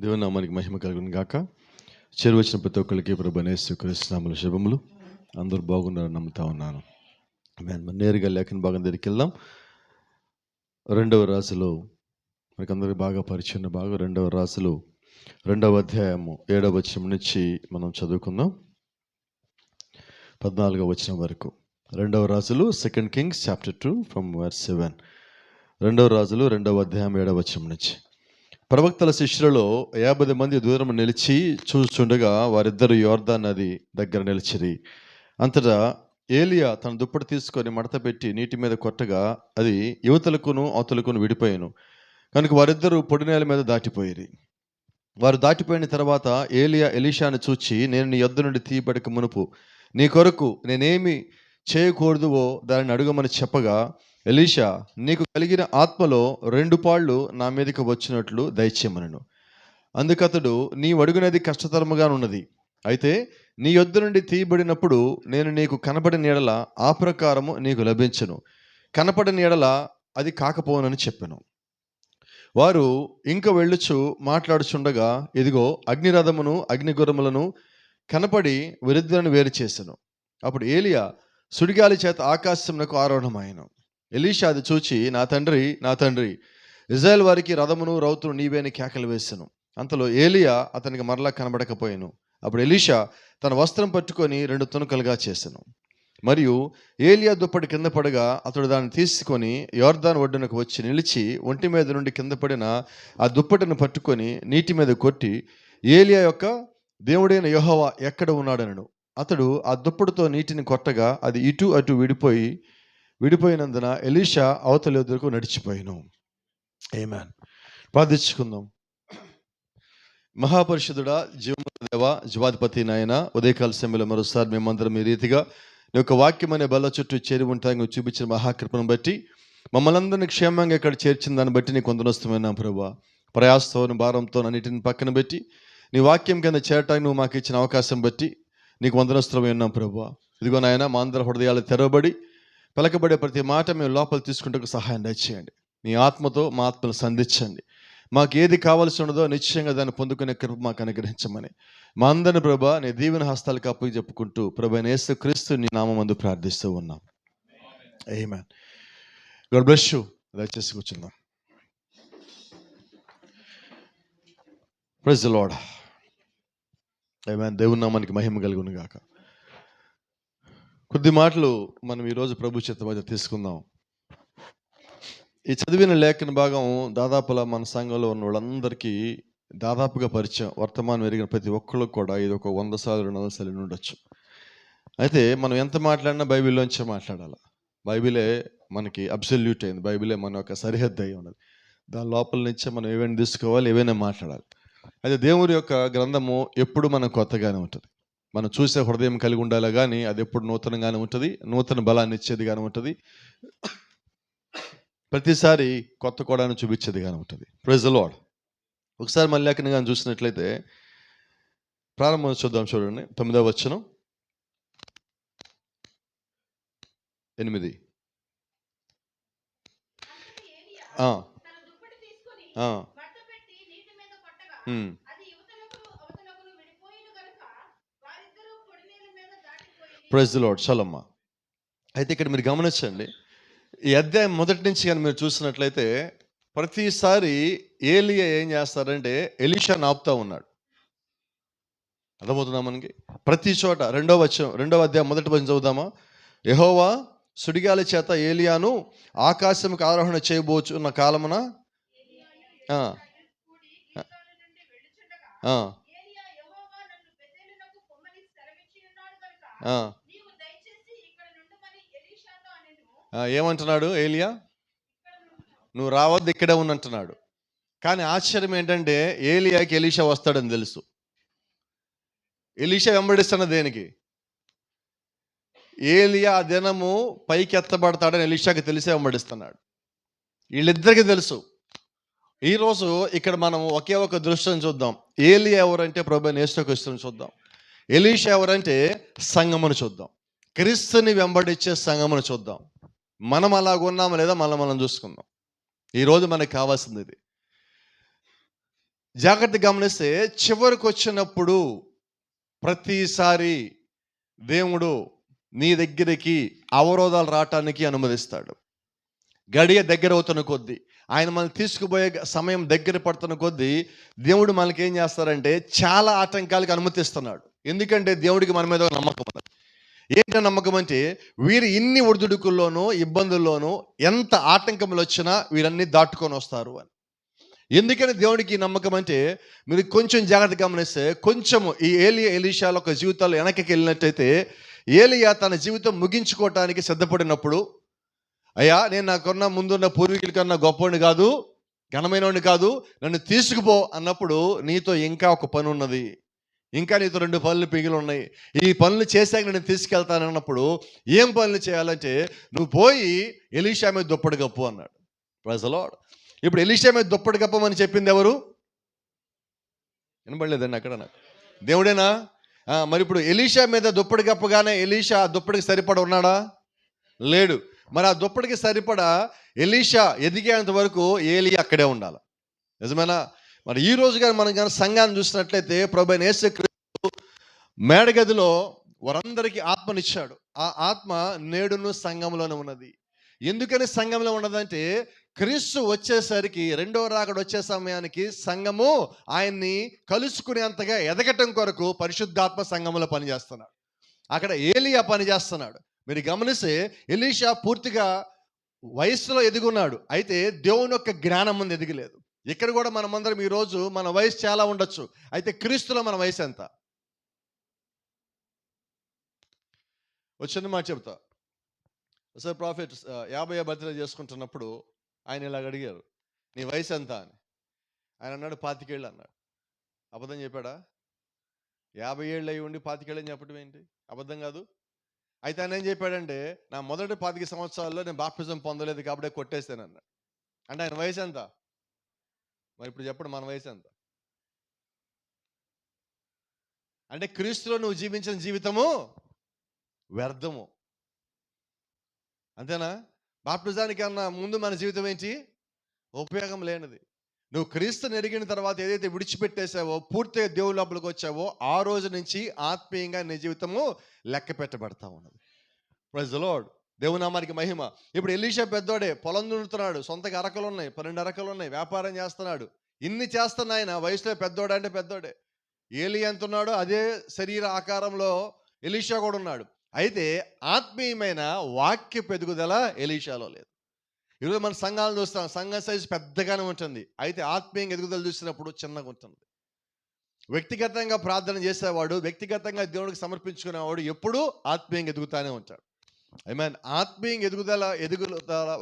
దేవుని నామానికి మహిమ కలుగును గాక. చేరువచ్చిన ప్రతి ఒక్కరికి ప్రభువైన యేసుక్రీస్తు నామములో శుభములు. అందరూ బాగున్నారని నమ్ముతా ఉన్నాను. మనం నేరుగా లేఖన భాగం దగ్గరికి వెళ్దాం. రెండవ రాజులో మనకందరికి బాగా పరిచయం భాగం రెండవ రాజులు 2వ అధ్యాయము 7వ వచనం నుంచి మనం చదువుకుందాం. 14వ వచనం వరకు. రెండవ రాజులు second kings chapter 2 from verse 7. రెండవ రాజులు 2వ అధ్యాయం 7వ వచనం నుంచి. ప్రవక్తల శిష్యులలో 50 మంది దూరం నిలిచి చూస్తుండగా వారిద్దరు యోర్దాన్ నది దగ్గర నిలిచిరి. అంతటా ఏలియా తన దుప్పటి తీసుకొని మడత పెట్టి నీటి మీద కొట్టగా అది యువతలకును అవతలకును విడిపోయాను. కనుక వారిద్దరూ పొడి నేల మీద దాటిపోయిరి. వారు దాటిపోయిన తర్వాత ఏలియా ఎలీషాను చూచి, నేను నీ యొద్ద నుండి తీయబడక మునుపు నీ కొరకు నేనేమి చేయకూడదువో దానిని అడుగమని చెప్పగా, ఎలీషా, నీకు కలిగిన ఆత్మలో 2 పాళ్ళు నా మీదకి వచ్చినట్లు దయచేయమనెను. అందుకతడు, నీ అడుగునది కష్టతరముగా ఉన్నది. అయితే నీ యొద్ద నుండి తీయబడినప్పుడు నేను నీకు కనపడిన ఎడల ఆ ప్రకారము నీకు లభించును, కనపడిన ఎడల అది కాకపోనని చెప్పెను. వారు ఇంక వెళ్ళుచు మాట్లాడుచుండగా ఇదిగో అగ్నిరథమును అగ్నిగురములను కనపడి వీరిద్దరిని వేరు చేసెను. అప్పుడు ఏలియా సుడిగాలి చేత ఆకాశమునకు ఆరోహణమాయెను. ఎలీషా అది చూచి, నా తండ్రి, నా తండ్రి, ఇజ్రాయేల్ వారికి రథమును రౌతును నీవే అని కేకలు వేసెను. అంతలో ఏలియా అతనికి మరలా కనబడకపోయాను. అప్పుడు ఎలీషా తన వస్త్రం పట్టుకొని 2 తునకలుగా చేసెను. మరియు ఏలియా దుప్పటి కింద పడగా అతడు దాన్ని తీసుకొని యోర్దాను ఒడ్డునకు వచ్చి నిలిచి ఒంటి మీద నుండి కింద పడిన ఆ దుప్పటిని పట్టుకొని నీటి మీద కొట్టి, ఏలియా యొక్క దేవుడైన యెహోవా ఎక్కడ ఉన్నాడనను. అతడు ఆ దుప్పటితో నీటిని కొట్టగా అది ఇటు అటు విడిపోయినందున ఎలీషా అవతలి ఎదురుకు నడిచిపోయాను. ఆమేన్. ప్రార్థించుకుందాం. మహాపరిషుద్ధుడా, జీవముల దేవా, జీవాధిపతి నాయన, ఉదయకాల సమయంలో మరోసారి మేమందరం ఈ రీతిగా నీ యొక్క వాక్యం అనే బల్ల చుట్టూ చేరి ఉంటాయి. నువ్వు చూపించిన మహాకృపను బట్టి మమ్మల్ని అందరినీ క్షేమంగా ఇక్కడ చేర్చిన దాన్ని బట్టి నీకు వందనస్తుమైనా ప్రభువా. ప్రయాసతో భారంతో అన్నిటిని పక్కన పెట్టి నీ వాక్యం కింద చేరటానికి నువ్వు మాకు ఇచ్చిన అవకాశం బట్టి నీకు వందనస్తులమై ఉన్నాం ప్రభువా. ఇదిగో నాయన, మా అందరి హృదయాలు తెరవబడి పలకబడే ప్రతి మాట మేము లోపల తీసుకుంటూ సహాయం దయచేయండి. నీ ఆత్మతో మా ఆత్మను సంధించండి. మాకు ఏది కావాల్సి ఉన్నదో నిశ్చయంగా దాన్ని పొందుకునే కృప మాకు అనుగ్రహించమని మా అందరిని ప్రభా నీ దీవెన హస్తాలకు అప్పగి చెప్పుకుంటూ ప్రభు అయిన యేసుక్రీస్తు నీ నామమందు ప్రార్థిస్తూ ఉన్నాం. ఆమేన్. God bless you. దయచేసి కూర్చుందాం. Praise the Lord. ఆమేన్. దేవుని నామానికి మహిమ కలుగును గాక. కొద్ది మాటలు మనం ఈరోజు ప్రభు చేత మధ్య తీసుకుందాం. ఈ చదివిన లేఖన భాగం దాదాపులా మన సంఘంలో ఉన్న వాళ్ళందరికీ దాదాపుగా పరిచయం. వర్తమానం ఎరిగిన ప్రతి ఒక్కళ్ళకు కూడా ఇది ఒక 100 సార్లు 200 సార్లు ఉండొచ్చు. అయితే మనం ఎంత మాట్లాడినా బైబిల్లోంచే మాట్లాడాలి. బైబిలే మనకి అబ్సల్యూట్ అయింది. బైబిలే మన యొక్క సరిహద్దు అయి ఉన్నది. దాని లోపల నుంచే మనం ఏవైనా తీసుకోవాలి, ఏవైనా మాట్లాడాలి. అయితే దేవుని యొక్క గ్రంథము ఎప్పుడు మనకు కొత్తగానే ఉంటుంది. మనం చూసే హృదయం కలిగి ఉండాలి కానీ అది ఎప్పుడు నూతనంగానే ఉంటుంది, నూతన బలాన్ని ఇచ్చేది కానీ ఉంటుంది, ప్రతిసారి కొత్త కోడాన్ని చూపించేది కానీ ఉంటుంది. Praise the lord. ఒకసారి మన లేఖను కానీ చూసినట్లయితే ప్రారంభం చూద్దాం. చూడండి, 9వ వచనం 8. Praise the Lord. చలమ్మ. అయితే ఇక్కడ మీరు గమనించండి, ఈ అధ్యాయం మొదటి నుంచి కానీ మీరు చూసినట్లయితే ప్రతిసారి ఏలియా ఏం చేస్తారంటే ఎలీషాను ఆపుతా ఉన్నాడు. అర్థమవుతుందా మనకి? ప్రతి చోట. 2వ అధ్యాయం మొదటి వచనం చదువుదామా? యెహోవా సుడిగాలి చేత ఏలియాను ఆకాశముకు ఆరోహణ చేయబోచున్న కాలమున ఏమంటున్నాడు ఏలియా? నువ్వు రావద్దు, ఇక్కడే ఉన్నంటున్నాడు. కానీ ఆశ్చర్యం ఏంటంటే ఏలియాకి ఎలీషా వస్తాడని తెలుసు. ఎలీషా వెంబడిస్తున్న దేనికి? ఏలియా ఆ దినము పైకి ఎత్తబడతాడని ఎలీషాకి తెలిసే వెంబడిస్తున్నాడు. వీళ్ళిద్దరికీ తెలుసు. ఈరోజు ఇక్కడ మనం ఒకే ఒక దృశ్యం చూద్దాం. ఏలియా ఎవరంటే ప్రభువైన యేసుక్రీస్తుని చూద్దాం. ఎలీషా ఎవరంటే సంఘమును చూద్దాం. క్రీస్తుని వెంబడించే సంఘమును చూద్దాం. మనం అలాగున్నామా లేదా మనం చూసుకుందాం. ఈరోజు మనకు కావాల్సింది ఇది. జాగ్రత్త గమనిస్తే చివరికి వచ్చినప్పుడు ప్రతిసారి దేవుడు నీ దగ్గరికి అవరోధాలు రావటానికి అనుమతిస్తాడు. గడియ దగ్గర అవుతున్న కొద్దీ, ఆయన మనల్ని తీసుకుపోయే సమయం దగ్గర పడుతున్న కొద్దీ దేవుడు మనకి ఏం చేస్తారంటే చాలా ఆటంకాలకు అనుమతిస్తున్నాడు. ఎందుకంటే దేవుడికి మన మీద నమ్మకం ఉన్నది. ఏంటో నమ్మకం అంటే వీరు ఇన్ని ఒడిదుడుకుల్లోనూ ఇబ్బందుల్లోనూ ఎంత ఆటంకములు వచ్చినా వీరన్నీ దాటుకొని వస్తారు అని. ఎందుకని దేవుడికి నమ్మకం అంటే మీరు కొంచెం జాగ్రత్త గమనిస్తే, కొంచెము ఈ ఏలియా ఎలీషాల ఒక జీవితాల్లో వెనక్కి వెళ్ళినట్టయితే, ఏలియా తన జీవితం ముగించుకోవటానికి సిద్ధపడినప్పుడు, అయ్యా నేను నాకున్న ముందున్న పూర్వీకుల కన్నా గొప్పవాడిని కాదు, ఘనమైనవాడిని కాదు, నన్ను తీసుకుపో అన్నప్పుడు, నీతో ఇంకా ఒక పని ఉన్నది, ఇంకా నీతో 2 పనులు పిగిలి ఉన్నాయి, ఈ పనులు చేశాక నేను తీసుకెళ్తాను అన్నప్పుడు, ఏం పనులు చేయాలంటే నువ్వు పోయి ఎలీషా మీద దుప్పటి కప్పు అన్నాడు. Praise the lord. ఇప్పుడు ఎలీషా మీద దుప్పటి కప్పమని చెప్పింది ఎవరు? వినబడలేదండి అక్కడ నాకు. దేవుడేనా? మరి ఇప్పుడు ఎలీషా మీద దుప్పటి కప్పగానే ఎలీషా ఆ దుప్పటికి సరిపడ ఉన్నాడా? లేడు. మరి ఆ దుప్పటికి సరిపడా ఎలీషా ఎదిగేంత వరకు ఏలియా అక్కడే ఉండాలి. నిజమేనా? మరి ఈ రోజు కానీ మనం కానీ సంఘాన్ని చూసినట్లయితే, ప్రభువైన యేసుక్రీస్తు మేడగదిలో వారందరికీ ఆత్మనిచ్చాడు. ఆ ఆత్మ నేడును సంఘంలోనే ఉన్నది. ఎందుకని సంఘంలో ఉన్నదంటే, క్రీస్తు వచ్చేసరికి, రెండవ రాకడ వచ్చే సమయానికి సంఘము ఆయన్ని కలుసుకునేంతగా ఎదగటం కొరకు పరిశుద్ధాత్మ సంఘంలో పనిచేస్తున్నాడు. అక్కడ ఏలియా పనిచేస్తున్నాడు. మీరు గమనిస్తే ఎలీషా పూర్తిగా వయసులో ఎదుగున్నాడు, అయితే దేవుని యొక్క జ్ఞానం ముందు ఎదిగలేదు. ఇక్కడ కూడా మనమందరం ఈరోజు మన వయసు చాలా ఉండొచ్చు, అయితే క్రీస్తులో మన వయసు ఎంత? వచ్చింది మాట చెప్తా. సార్ ప్రాఫిట్ 50వ బర్త్డే చేసుకుంటున్నప్పుడు ఆయన ఇలాగ అడిగారు, నీ వయసు ఎంత అని. ఆయన అన్నాడు 25 ఏళ్ళు అన్నాడు. అబద్ధం చెప్పాడా? 50 ఏళ్ళు అయ్యి ఉండి 25 ఏళ్ళు అని చెప్పడం ఏంటి? అబద్ధం కాదు. అయితే ఆయన ఏం చెప్పాడంటే, నా మొదటి 25 సంవత్సరాల్లో నేను బాప్టిజం పొందలేదు కాబట్టి కొట్టేస్తాను అన్నాడు. అంటే ఆయన వయసు ఎంత? మరి ఇప్పుడు చెప్పండి, మన వయసు ఎంత? అంటే క్రీస్తులో నువ్వు జీవించిన జీవితము వ్యర్థము, అంతేనా? బాప్టిజానికన్నా ముందు మన జీవితం ఏంటి? ఉపయోగం లేనిది. నువ్వు క్రీస్తుని ఎరిగిన తర్వాత ఏదైతే విడిచిపెట్టేసావో, పూర్తిగా దేవుని లోపలికి వచ్చావో, ఆ రోజు నుంచి ఆత్మీయంగా నీ జీవితము లెక్క పెట్టబడతా ఉన్నది. Praise the lord. దేవుని నామానికి మహిమ. ఇప్పుడు ఎలీషా పెద్దోడే, పొలం దున్నుతున్నాడు, సొంతగా అరకలు ఉన్నాయి, 12 అరకలు ఉన్నాయి, వ్యాపారం చేస్తున్నాడు, ఇన్ని చేస్తున్నా ఆయన వయసులో పెద్దోడే అంటే పెద్దోడే. ఏలియా ఎంత ఉన్నాడో అదే శరీర ఆకారంలో ఎలీషా కూడా ఉన్నాడు. అయితే ఆత్మీయమైన వాక్య పెరుగుదల ఎలీషాలో లేదు. ఈరోజు మన సంఘాలను చూస్తాం, సంఘ సైజు పెద్దగానే ఉంటుంది, అయితే ఆత్మీయంగా ఎదుగుదల చూసినప్పుడు చిన్నగా ఉంటుంది. వ్యక్తిగతంగా ప్రార్థన చేసేవాడు, వ్యక్తిగతంగా దేవుడికి సమర్పించుకునేవాడు ఎప్పుడూ ఆత్మీయంగా ఎదుగుతానే ఉంటాడు. ఆమేన్. ఆత్మీయంగా ఎదుగుదల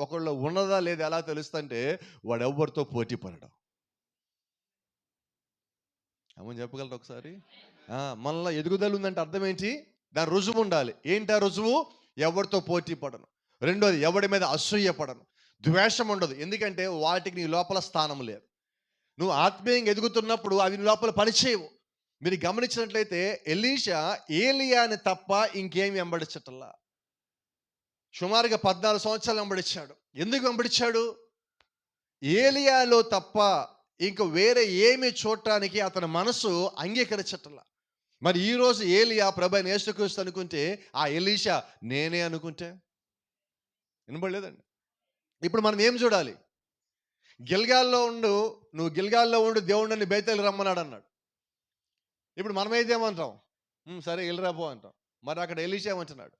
ఒకళ్ళు ఉన్నదా లేదా ఎలా తెలుస్తుంటే, వాడు ఎవరితో పోటీ పడడం. ఏమని చెప్పగలరు ఒకసారి? మనలో ఎదుగుదల ఉందంటే అర్థం ఏంటి? దాని రుజువు ఉండాలి. ఏంటి ఆ రుజువు? ఎవరితో పోటీ పడను. రెండోది, ఎవడి మీద అసూయ పడను, ద్వేషం ఉండదు. ఎందుకంటే వాటికి నీ లోపల స్థానం లేదు. నువ్వు ఆత్మీయంగా ఎదుగుతున్నప్పుడు అవి నీ లోపల పనిచేయవు. మీరు గమనించినట్లయితే ఎలీషా ఏలియాని తప్ప ఇంకేమి వెంబడించటల్లా. సుమారుగా 14 సంవత్సరాలు వెంబడించాడు. ఎందుకు వెంబడించాడు? ఏలియాలో తప్ప ఇంక వేరే ఏమి చూడటానికి అతని మనసు అంగీకరించటల్లా. మరి ఈరోజు ఏలియా ప్రభువైన యేసుక్రీస్తు అనుకుంటే, ఆ ఎలీషా నేనే అనుకుంటే వినబడలేదండి. ఇప్పుడు మనం ఏం చూడాలి? నువ్వు గిల్గాల్లో ఉండు, దేవుడు నన్ను బేతేలు రమ్మన్నాడు అన్నాడు. ఇప్పుడు మనమైతే ఏమంటాం? సరే వెళ్ళిరాపో అంటాం. మరి అక్కడ ఎలీషా ఏమంటున్నాడు?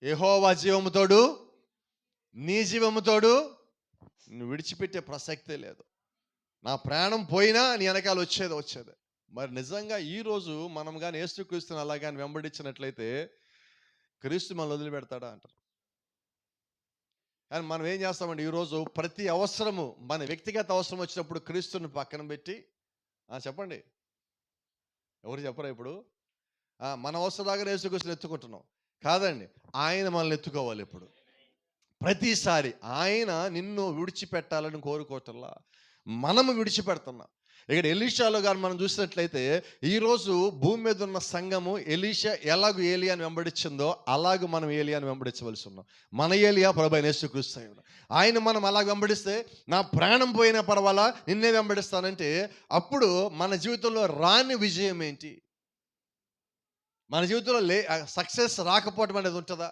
యెహోవా జీవముతోడు, నీ జీవముతోడు నువ్వు విడిచిపెట్టే ప్రసక్తే లేదు. నా ప్రాణం పోయినా నీ వెనకాల వచ్చేది. మరి నిజంగా ఈరోజు మనం కానీ యేసుక్రీస్తుని అలా కానీ వెంబడించినట్లయితే క్రీస్తు మనల్ని వదిలిపెడతాడా అంటారు. కానీ మనం ఏం చేస్తామండి? ఈరోజు ప్రతి అవసరము, మన వ్యక్తిగత అవసరం వచ్చినప్పుడు క్రీస్తుని పక్కన పెట్టి, చెప్పండి, ఎవరు చెప్పరా? ఇప్పుడు మన అవసరం యేసుక్రీస్తుని ఎత్తుకుంటున్నాం కాదండి, ఆయన మనల్ని ఎత్తుకోవాలి. ఇప్పుడు ప్రతిసారి ఆయన నిన్ను విడిచిపెట్టాలని కోరుకోవటంలా మనము విడిచిపెడుతున్నాం. ఇక్కడ ఎలీషాలో కానీ మనం చూసినట్లయితే ఈరోజు భూమి మీద ఉన్న సంఘము ఎలీషా ఎలాగూ ఏలియాని వెంబడించిందో అలాగూ మనం ఏలియాని వెంబడించవలసి ఉన్నాం. మన ఏలియా ప్రభువైన యేసుక్రీస్తు ఆయన మనం అలాగ వెంబడిస్తే, నా ప్రాణం పోయినా పర్వాలా నిన్నే వెంబడిస్తానంటే, అప్పుడు మన జీవితంలో రాని విజయం ఏంటి? మన జీవితంలో సక్సెస్ రాకపోవటం అనేది ఉంటుందా?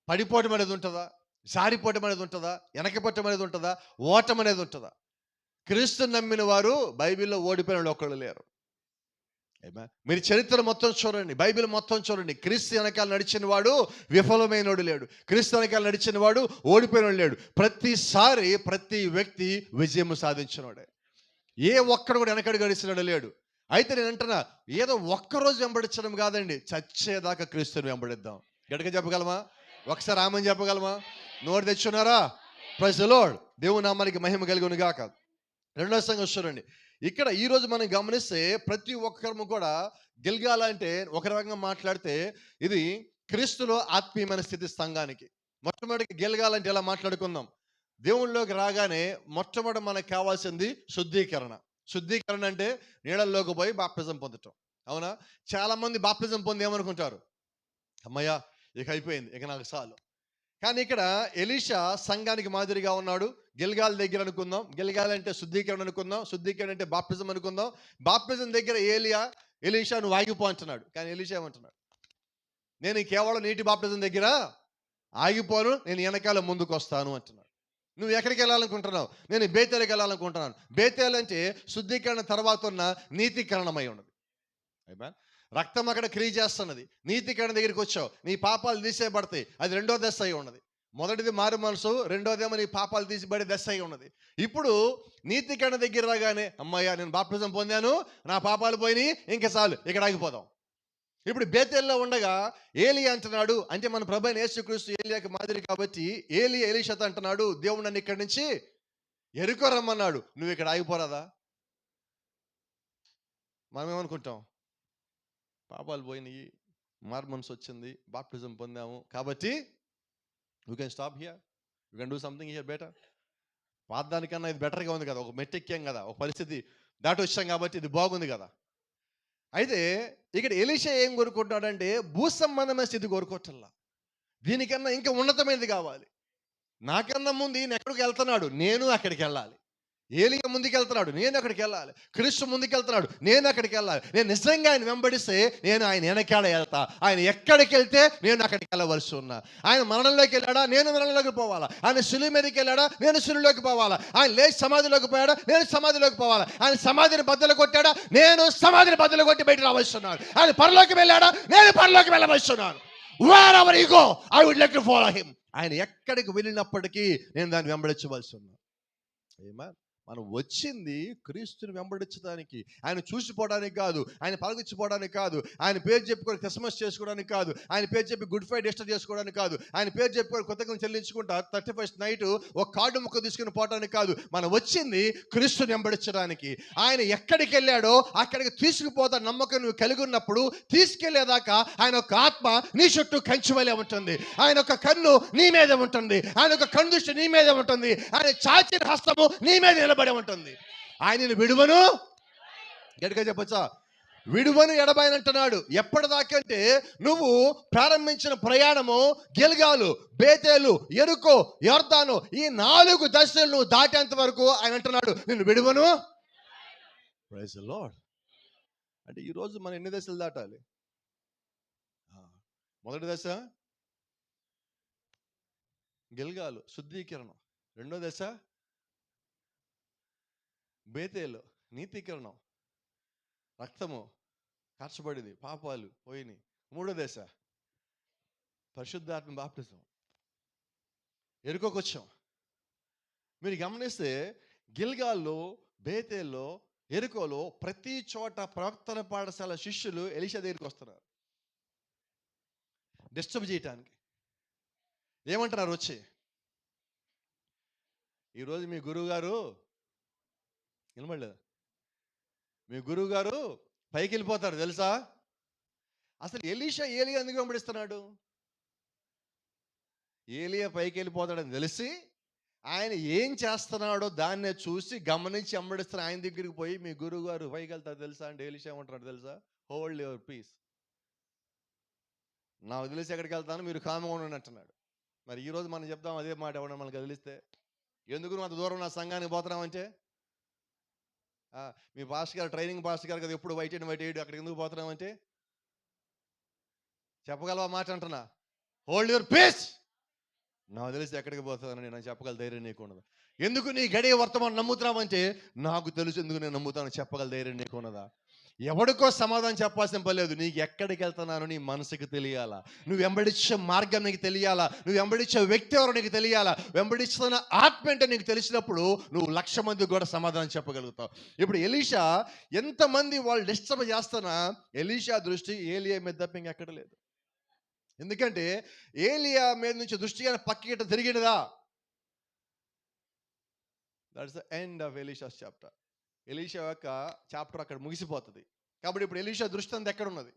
పడిపోవటం అనేది ఉంటుందా? జారిపోవటం అనేది ఉంటుందా? వెనకపోవటం అనేది ఉంటుందా? ఓటం అనేది ఉంటుందా? క్రీస్తుని నమ్మిన వారు బైబిల్లో ఓడిపోయిన వాళ్ళు ఒక్కళ్ళు లేరు. మీరు చరిత్ర మొత్తం చూడండి, బైబిల్ మొత్తం చూడండి. క్రీస్తు వెనకాల నడిచిన వాడు విఫలమైనోడు లేడు, క్రీస్తు వెనకాల నడిచిన వాడు ఓడిపోయినోడు లేడు. ప్రతిసారి ప్రతి వ్యక్తి విజయం సాధించినవాడే. ఏ ఒక్కడు కూడా వెనకడు గడిచినాడు లేడు. అయితే నేను అంటున్నా, ఏదో ఒక్కరోజు వెంబడించడం కాదండి, చచ్చేదాకా క్రీస్తుని వెంబడిద్దాం. గట్టిగా చెప్పగలమా? ఒకసారి ఆమెను చెప్పగలమా? నోరు తెచ్చున్నారా? Praise the lord. దేవుని నామానికి మహిమ కలుగును గాక. రెండో సంగతి చూడండి, ఇక్కడ ఈరోజు మనం గమనిస్తే ప్రతి ఒక్కరు కూడా గిల్గాల్ అంటే ఒక రకంగా మాట్లాడితే ఇది క్రీస్తులో ఆత్మీయమైన స్థితి సంఘానికి. మొట్టమొదటి గిల్గాల్ అంటే ఎలా మాట్లాడుకుందాం. దేవుళ్ళలోకి రాగానే మొట్టమొదటి మనకు కావాల్సింది శుద్ధీకరణ. శుద్ధీకరణ అంటే నీళ్ళల్లోకి పోయి బాప్తిజం పొందటం. అవునా? చాలామంది బాప్తిజం పొంది ఏమనుకుంటారు, అమ్మయ్య ఇక అయిపోయింది, ఇక నాకు చాలు. కానీ ఇక్కడ ఎలీషా సంఘానికి మాదిరిగా ఉన్నాడు. గిల్గాల్ దగ్గర అనుకుందాం, గిల్గాల్ అంటే శుద్ధీకరణ అనుకుందాం, శుద్ధీకరణ అంటే బాప్తిజం అనుకుందాం. బాప్తిజం దగ్గర ఎలీషా నువ్వు ఆగిపో అంటున్నాడు. కానీ ఎలీషా ఏమంటున్నాడు, నేను కేవలం నీటి బాప్తిజం దగ్గర ఆగిపోను, నేను వెనకాల ముందుకు వస్తాను అంటున్నాడు. నువ్వు ఎక్కడికి వెళ్ళాలనుకుంటున్నావు? నేను బేతేలుకి వెళ్ళాలనుకుంటున్నాను. బేతేలు అంటే శుద్ధీకరణ తర్వాత ఉన్న నీతీకరణమై ఉన్నది. అయినా రక్తం అక్కడ క్రియ చేస్తున్నది. నీతికరణ దగ్గరికి వచ్చావు, నీ పాపాలు తీసేయబడతాయి. అది రెండో దశ అయి ఉన్నది. మొదటిది మారు మనసు, రెండోదేమో నీ పాపాలు తీసిబడే దశ అయి ఉన్నది. ఇప్పుడు నీతికరణ దగ్గర రాగానే అమ్మయ్య నేను బాప్తిజం పొందాను, నా పాపాలు పోయినాయి, ఇంకా చాలు, ఇక్కడ ఆగిపోదాం. ఇప్పుడు బేతేల్లో ఉండగా ఏలియా అంటున్నాడు, అంటే మన ప్రభువైన యేసుక్రీస్తు ఏలియాకి మాదిరి కాబట్టి ఎలీషాతో అంటున్నాడు, దేవుడు నన్ను ఇక్కడి నుంచి ఎరుకో రమ్మన్నాడు, నువ్వు ఇక్కడ ఆగిపోరాదా? మనం ఏమనుకుంటాం, పాపాలు పోయినాయి, మారు మనసు వచ్చింది, బాప్టిజం పొందాము కాబట్టి you can stop here, you can do something here better. వాగ్దానికన్నా ఇది బెటర్గా ఉంది కదా, ఒక మెట్టెక్కాం కదా, ఒక పరిస్థితి దాటి వచ్చాం కాబట్టి ఇది బాగుంది కదా. అయితే ఇక్కడ ఎలీషా ఏం కోరుకుంటాడంటే భూ సంబంధమైన స్థితి కోరుకోవటంలా, దీనికన్నా ఇంకా ఉన్నతమైనది కావాలి. నాకన్నా ముందు ఈయన ఎక్కడికి వెళ్తున్నాడు, నేను అక్కడికి వెళ్ళాలి. ఏలియా ముందుకు వెళ్తున్నాడు, నేను అక్కడికి వెళ్ళాలి. క్రీస్తు ముందుకు వెళ్తున్నాడు, నేను అక్కడికి వెళ్ళాలి. నేను నిజంగా ఆయన వెంబడిస్తే నేను ఆయన వెనకాల వెళ్తా. ఆయన ఎక్కడికి వెళ్తే నేను అక్కడికి వెళ్ళవలసి ఉన్నా. ఆయన మరణంలోకి వెళ్ళాడా, నేను మరణంలోకి పోవాలా. ఆయన శిలువ మీదకి వెళ్ళాడా, నేను శిలువలోకి పోవాలా. ఆయన లేచి సమాధిలోకి పోయాడా, నేను సమాధిలోకి పోవాలా. ఆయన సమాధిని బద్దలు కొట్టాడా, నేను సమాధిని బద్దలు కొట్టి బయట రావలసి ఉన్నాను. ఆయన పరలోకి వెళ్ళాడా, నేను పరలోకి వెళ్ళవలసి ఉన్నాను. Wherever he go, I would like to follow him. ఆయన ఎక్కడికి వెళ్ళినప్పటికీ నేను దాన్ని వెంబడించవలసి ఉన్నాను. ఏమా మనం వచ్చింది క్రీస్తుని వెంబడించడానికి, ఆయన చూసిపోవడానికి కాదు, ఆయన పలకించిపోవడానికి కాదు, ఆయన పేరు చెప్పుకొని క్రిస్మస్ చేసుకోవడానికి కాదు, ఆయన పేరు చెప్పి గుడ్ ఫ్రైడే ఎస్టర్ చేసుకోవడానికి కాదు, ఆయన పేరు చెప్పుకొని కృతజ్ఞతలు చెల్లించుకుంటా 31st నైట్ ఒక కార్డు ముక్క తీసుకుని పోవడానికి కాదు. మనం వచ్చింది క్రీస్తుని వెంబడించడానికి. ఆయన ఎక్కడికి వెళ్ళాడో అక్కడికి తీసుకుపోతా నమ్మకం నువ్వు కలిగి ఉన్నప్పుడు, తీసుకెళ్లేదాకా ఆయన ఒక ఆత్మ నీ చుట్టూ కంచి వలె ఉంటుంది. ఆయన ఒక కన్ను నీ మీద ఉంటుంది, ఆయన ఒక కన్ను దృష్టి నీ మీద ఉంటుంది, ఆయన చాచిన హస్తము నీ మీద నిలబడి ఉంటుంది. ఆయనను విడువను, గట్టిగా చెప్పచ్చా, విడువను ఎడబాయనంటున్నాడు. ఎప్పటిదాకంటే నువ్వు ప్రారంభించిన ప్రయాణము గిల్గాలు, బేతేలు, యెరికో, యొర్దాను, ఈ 4 దశలు నువ్వు దాటేంత వరకు ఆయన అంటున్నాడు నిన్ను విడువను. Praise the lord. అంటే ఈరోజు మనం ఎన్ని దశలు దాటాలి? మొదటి దశ గిల్గాలు, శుద్ధీకరణం. రెండో దశ బేతేలు, నీతీకరణం, రక్తము కార్చబడింది, పాపాలు పోయినాయి. మూడో దశ పరిశుద్ధాత్మ బాప్తిజం. ఎరుకోకొచ్చాం. మీరు గమనిస్తే గిల్గాల్లో, బేతేల్లో, ఎరుకోలో ప్రతి చోట ప్రవర్తన పాఠశాల శిష్యులు ఎలీషా దగ్గరికి వస్తున్నారు డిస్టర్బ్ చేయటానికి. ఏమంటున్నారు వచ్చి, ఈరోజు మీ గురువు గారు నిలబడలేదు, మీ గురువు గారు పైకి వెళ్ళిపోతారు తెలుసా. అసలు ఎలీషా ఏలియా ఎందుకు వెంబడిస్తున్నాడు? ఏలియా పైకి వెళ్ళిపోతాడని తెలిసి ఆయన ఏం చేస్తున్నాడో దాన్నే చూసి గమనించి వెంబడిస్తున్న ఆయన దగ్గరికి పోయి, మీ గురువు గారు పైకి వెళ్తారు తెలుసా అంటే ఎలీషా ఏమంటున్నాడు తెలుసా? హోల్డ్ యువర్ పీస్, నా వదిలేసి ఎక్కడికి వెళ్తాను, మీరు కామ్గా ఉండండి అంటున్నాడు. మరి ఈ రోజు మనం చెప్దాం అదే మాట ఎవడన్నా మనకు వదిలిస్తే, ఎందుకు నువ్వు అంత దూరం నా సంఘానికి పోతున్నావంటే, మీ పాస్టర్ గారు ట్రైనింగ్ పాస్టర్ గారు కదా ఎప్పుడు వైట్ అండ్ వైట్ వేయడు, అక్కడికి ఎందుకు పోతున్నావంటే చెప్పగలవా మాట అంటున్నా? హోల్డ్ యువర్ పీస్, నా వదిలేసి ఎక్కడికి పోతానని నేను చెప్పగల ధైర్యం నీకు ఉన్నదా? ఎందుకు నీ గడియ వర్తమానం నమ్ముతున్నావంటే, నాకు తెలుసు ఎందుకు నేను నమ్ముతాను చెప్పగల ధైర్యం నీకు ఉన్నదా? ఎవడికో సమాధానం చెప్పాల్సిన పని లేదు. నీకు ఎక్కడికి వెళ్తున్నానో నీ మనసుకు తెలియాలా, నువ్వు వెంబడించే మార్గం నీకు తెలియాలా, నువ్వు వెంబడించే వ్యక్తి ఎవరో నీకు తెలియాలా, వెంబడిస్తున్న ఆత్మ అంటే నీకు తెలిసినప్పుడు నువ్వు 1,00,000 మందికి కూడా సమాధానం చెప్పగలుగుతావు. ఇప్పుడు ఎలీషా ఎంతమంది వాళ్ళు డిస్టర్బ్ చేస్తున్నా ఎలీషా దృష్టి ఏలియా మీద తప్ప ఇంకెక్కడ లేదు. ఎందుకంటే ఏలియా మీద నుంచి దృష్టి కానీ పక్కకి తిరిగినదా. That's the end of Elisha's chapter. Elisha యొక్క చాప్టర్ అక్కడ ముగిసిపోతుంది. కాబట్టి ఇప్పుడు ఎలీషా దృష్టి అంతా ఎక్కడ ఉన్నది?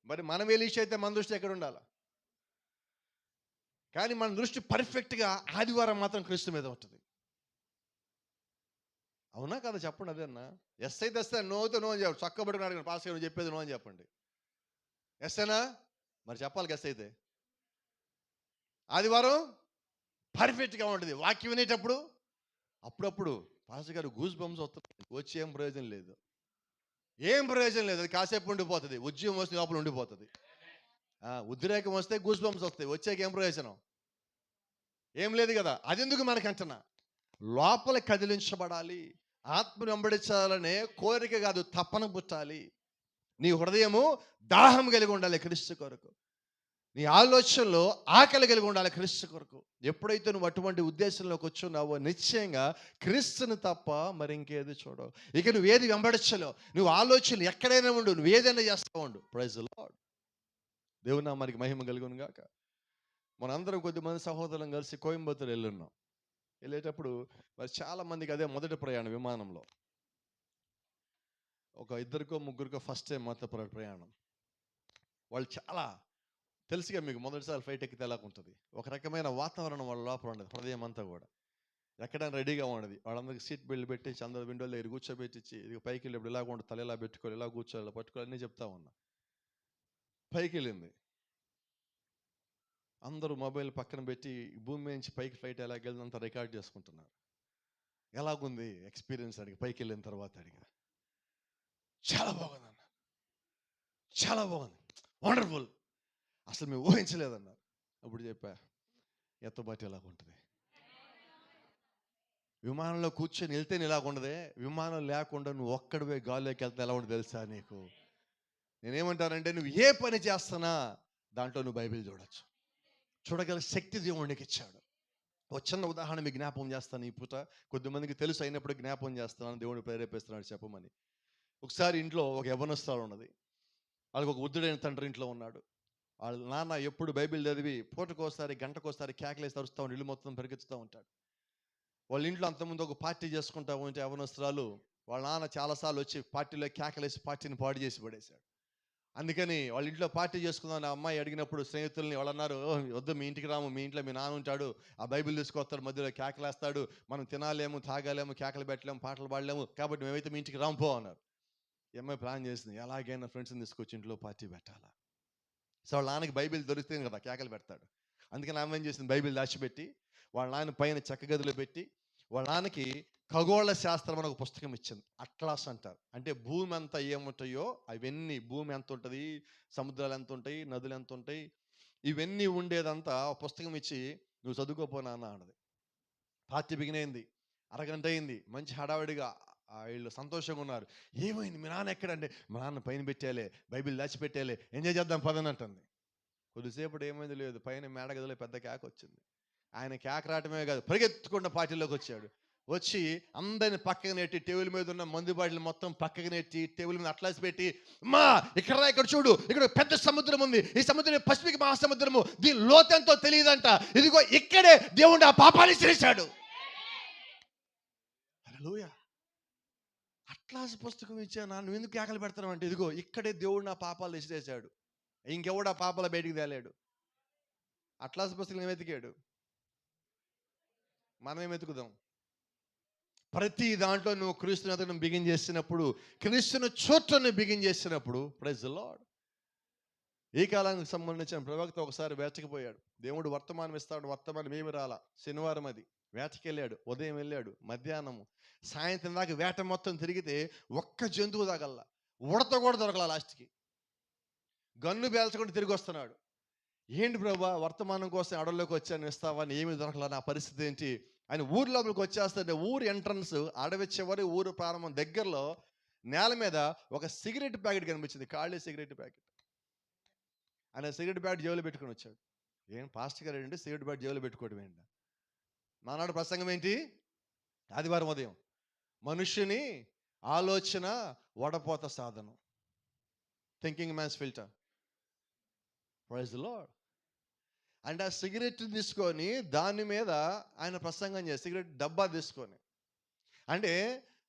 మరి మనం ఎలీషా అయితే మన దృష్టి ఎక్కడ ఉండాలి? కానీ మన దృష్టి పర్ఫెక్ట్గా ఆదివారం మాత్రం క్రీస్తు మీద ఉంటుంది. అవునా కదా చెప్పండి. అదే అన్న ఎస్ అయితే వస్తే నో అయితే నో అని చెప్పండి. చక్కబడుకుని అడగండి, పాస్ గారు చెప్పేది నో అని చెప్పండి. ఎస్సేనా? మరి చెప్పాలి ఎస్ అయితే. ఆదివారం పర్ఫెక్ట్గా ఉంటుంది. వాక్యం వినేటప్పుడు అప్పుడప్పుడు పాస్టర్ గారు గూస్ బంప్స్ వస్తుంది, వచ్చి ఏం ప్రయోజనం లేదు, ఏం ప్రయోజనం లేదు. అది కాసేపు ఉండిపోతుంది, ఉద్యమం వస్తే లోపల ఉండిపోతుంది. ఉద్రేకం వస్తే గూస్ బంప్స్ వస్తాయి, వచ్చాక ఏం ప్రయోజనం? ఏం లేదు కదా. అది ఎందుకు మనకంటున్నా, లోపల కదిలించబడాలి, ఆత్మను వెంబడించాలనే కోరిక కాదు తపన పుట్టాలి. నీ హృదయము దాహం కలిగి ఉండాలి క్రీస్తు కొరకు, నీ ఆలోచనలో ఆకలి కలిగి ఉండాలి క్రీస్తు కొరకు. ఎప్పుడైతే నువ్వు అటువంటి ఉద్దేశంలోకి వచ్చున్నావో నిశ్చయంగా క్రీస్తుని తప్ప మరి ఇంకేది చూడవు. ఇక నువ్వు ఏది వెంబడించలేవు, నువ్వు ఆలోచనలు ఎక్కడైనా ఉండు, నువ్వు ఏదైనా చేస్తూ ఉండు. Praise the lord. దేవుని నామానికి మహిమ కలుగును గాక. మనందరం కొద్దిమంది సహోదరులం కలిసి కోయంబత్తూరు వెళ్ళున్నాం. వెళ్ళేటప్పుడు మరి చాలా మందికి అదే మొదటి ప్రయాణం విమానంలో. ఒక 2కో 3కో ఫస్ట్ టైం మాత్రం ప్రయాణం. వాళ్ళు చాలా తెలుసుగా మీకు, మొదటిసారి ఫ్లైట్ ఎక్కితే ఎలా ఉంటుంది, ఒక రకమైన వాతావరణం వాళ్ళ లోపల ఉండదు. హృదయం అంతా కూడా ఎక్కడైనా రెడీగా ఉండదు. వాళ్ళందరికీ సీట్ బెల్ట్ పెట్టించి అందరూ విండోల దగ్గర కూర్చోబెట్టించి, ఇది పైకి వెళ్ళినప్పుడు ఇలా ఉంటుంది, తల ఇలా పెట్టుకోవాలి, ఇలా కూర్చోవాలి, పట్టుకోవాలి అన్నీ చెప్తా ఉన్నా. పైకి వెళ్ళింది, అందరూ మొబైల్ పక్కన పెట్టి భూమి నుంచి పైకి ఫ్లైట్ ఎలాగెళ్ళినంత రికార్డ్ చేసుకుంటున్నారు. ఎలాగుంది ఎక్స్పీరియన్స్ అడిగి, పైకి వెళ్ళిన తర్వాత అడిగా. చాలా బాగుంది అన్న, చాలా బాగుంది, వండర్ఫుల్, అసలు మేము ఊహించలేదన్నారు. అప్పుడు చెప్పా, ఎత్తబాటు ఎలాగ ఉంటుంది, విమానంలో కూర్చొని వెళ్తే ఇలాగ ఉండదే, విమానం లేకుండా నువ్వు ఒక్కడివే గాల్లోకి వెళ్తే ఎలా ఉంటుంది తెలుసా నీకు. నేనేమంటానంటే, నువ్వు ఏ పని చేస్తున్నా దాంట్లో నువ్వు బైబిల్ చూడొచ్చు, చూడగల శక్తి దేవునికి ఇచ్చాడు. ఒక చిన్న ఉదాహరణ మీకు జ్ఞాపకం చేస్తాను ఈ పూట. కొద్దిమందికి తెలుసు, అయినప్పుడు జ్ఞాపకం చేస్తున్నాను, దేవుడు ప్రేరేపిస్తున్నాడు చెప్పమని. ఒకసారి ఇంట్లో ఒక యవ్వనస్తురాలు ఉన్నది. వాళ్ళకి ఒక వృద్ధుడైన తండ్రి ఇంట్లో ఉన్నాడు. వాళ్ళ నాన్న ఎప్పుడు బైబిల్ చదివి పూటకోసారి గంటకోసారి కేకలేసి అరుస్తూ ఉంటాడు, ఇల్లు మొత్తం పరిగెత్తుతూ ఉంటాడు. వాళ్ళ ఇంట్లో అంతకుముందు ఒక పార్టీ చేసుకుంటా ఉంటే యవ్వనస్తురాలు వాళ్ళ నాన్న చాలాసార్లు వచ్చి పార్టీలో కేకలేసి పార్టీని పాడు చేసి పడేశాడు. అందుకని వాళ్ళ ఇంట్లో పార్టీ చేసుకుందాం అమ్మాయి అడిగినప్పుడు స్నేహితుల్ని వాళ్ళు అన్నారు, వద్దు మీ ఇంటికి రాము, మీ ఇంట్లో మీ నాన్న ఉంటాడు, ఆ బైబిల్ తీసుకొస్తాడు, మధ్యలో కేకలేస్తాడు, మనం తినాలేము, తాగాలేము, కేకలు పెట్టలేము, పాటలు పాడలేము, కాబట్టి మేమైతే మీ ఇంటికి రాము పో అన్నారు. ఈ అమ్మాయి ప్లాన్ చేసింది, ఎలాగైనా ఫ్రెండ్స్ని తీసుకొచ్చి ఇంట్లో పార్టీ పెట్టాలా. సో వాళ్ళ నాన్నకి బైబిల్ దొరికితే కదా కేకలు పెడతాడు. అందుకని ఆమె ఏం చేసింది, బైబిల్ దాచిపెట్టి వాళ్ళ నాన్న పైన చెక్క గదిలో పెట్టి వాళ్ళ నాన్నకి ఖగోళ శాస్త్రం అని ఒక పుస్తకం ఇచ్చింది. అట్లాస్ అంటారు, అంటే భూమి అంతా ఏముంటాయో అవన్నీ, భూమి ఎంత ఉంటుంది, సముద్రాలు ఎంత ఉంటాయి, నదులు ఎంత ఉంటాయి, ఇవన్నీ ఉండేదంతా పుస్తకం ఇచ్చి నువ్వు చదువుకోపోనా అన్నది. పార్టీ బిగినైంది, అరగంట అయింది, మంచి హడావిడిగా వీళ్ళు సంతోషంగా ఉన్నారు. ఏమైంది, మీ నాన్న ఎక్కడంటే, మా నాన్న పైన పెట్టాలే, బైబిల్ దాచిపెట్టాలే, ఎంజాయ్ చేద్దాం పదని అంటుంది. కొద్దిసేపటి ఏమైంది లేదు, పైన మేడ గదిలో పెద్ద కేక వచ్చింది. ఆయన కేక రావటమే కాదు, పరిగెత్తుకున్న పార్టీలోకి వచ్చాడు. వచ్చి అందరిని పక్కకు నెట్టి, టేబుల్ మీద ఉన్న మందు బాటిల్ మొత్తం పక్కకు నెట్టి టేబుల్ మీద అట్లాసి పెట్టి, అమ్మా ఇక్కడ చూడు, ఇక్కడ పెద్ద సముద్రం ఉంది, ఈ సముద్రం పసిఫిక్ మహాసముద్రము, దీని లోతెంతో తెలియదంట, ఇదిగో ఇక్కడే దేవుడు ఆ పాపాన్ని చేశాడు. హల్లెలూయా. అట్లాస్ పుస్తకం ఇచ్చా, నువ్వు ఎందుకు కేకలు పెడతావు అంటే, ఇదిగో ఇక్కడే దేవుడు నా పాపాలు ఇసిరేశాడు, ఇంకెవడు ఆ పాపాలు బయటికి తేలేడు. అట్లాస్ పుస్తకం వెతికాడు, మనమేం వెతుకుదాం? ప్రతి దాంట్లో నువ్వు క్రీస్తుని బిగిన్ చేసినప్పుడు, క్రీస్తుని చూడటాన్ని బిగిన్ చేసినప్పుడు, ప్రైజ్ ది లార్డ్. ఈ కాలానికి సంబంధించిన ప్రవక్త ఒకసారి వేటకిపోయాడు. దేవుడు వర్తమానం ఇస్తాడు, వర్తమానం ఏమి రాలా. శనివారం అది. వేటకి వెళ్ళాడు, ఉదయం వెళ్ళాడు, మధ్యాహ్నము, సాయంత్రం దాకా వేట మొత్తం తిరిగితే ఒక్క జంతువు దాగల్లా, ఉడత కూడా దొరకలా. లాస్ట్కి గన్ను పేల్చకుండా తిరిగి వస్తున్నాడు. ఏంటి ప్రభా, వర్తమానం కోసం అడవుల్లోకి వచ్చాను, ఇస్తావా అని, ఏమి దొరకలా, నా పరిస్థితి ఏంటి అని ఊరి లోపలికి వచ్చేస్తుంటే, ఊరు ఎంట్రన్స్, అడవి చివరి ఊరు ప్రారంభం దగ్గరలో నేల మీద ఒక సిగరెట్ ప్యాకెట్ కనిపించింది, ఖాళీ సిగరెట్ ప్యాకెట్. ఆయన సిగరెట్ ప్యాకెట్ జేబులో పెట్టుకుని వచ్చాడు. ఏం పాస్టర్ గారు ఏంటి సిగరెట్ ప్యాకెట్ జేబులో పెట్టుకోవడం ఏంటి? నానాడు ప్రసంగం ఏంటి? ఆదివారం ఉదయం, మనుష్యుని ఆలోచన వడపోత సాధనం, thinking man's filter. Praise the lord. అంటే ఆ సిగరెట్ తీసుకొని దాని మీద ఆయన ప్రసంగం చేసి, సిగరెట్ డబ్బా తీసుకొని, అంటే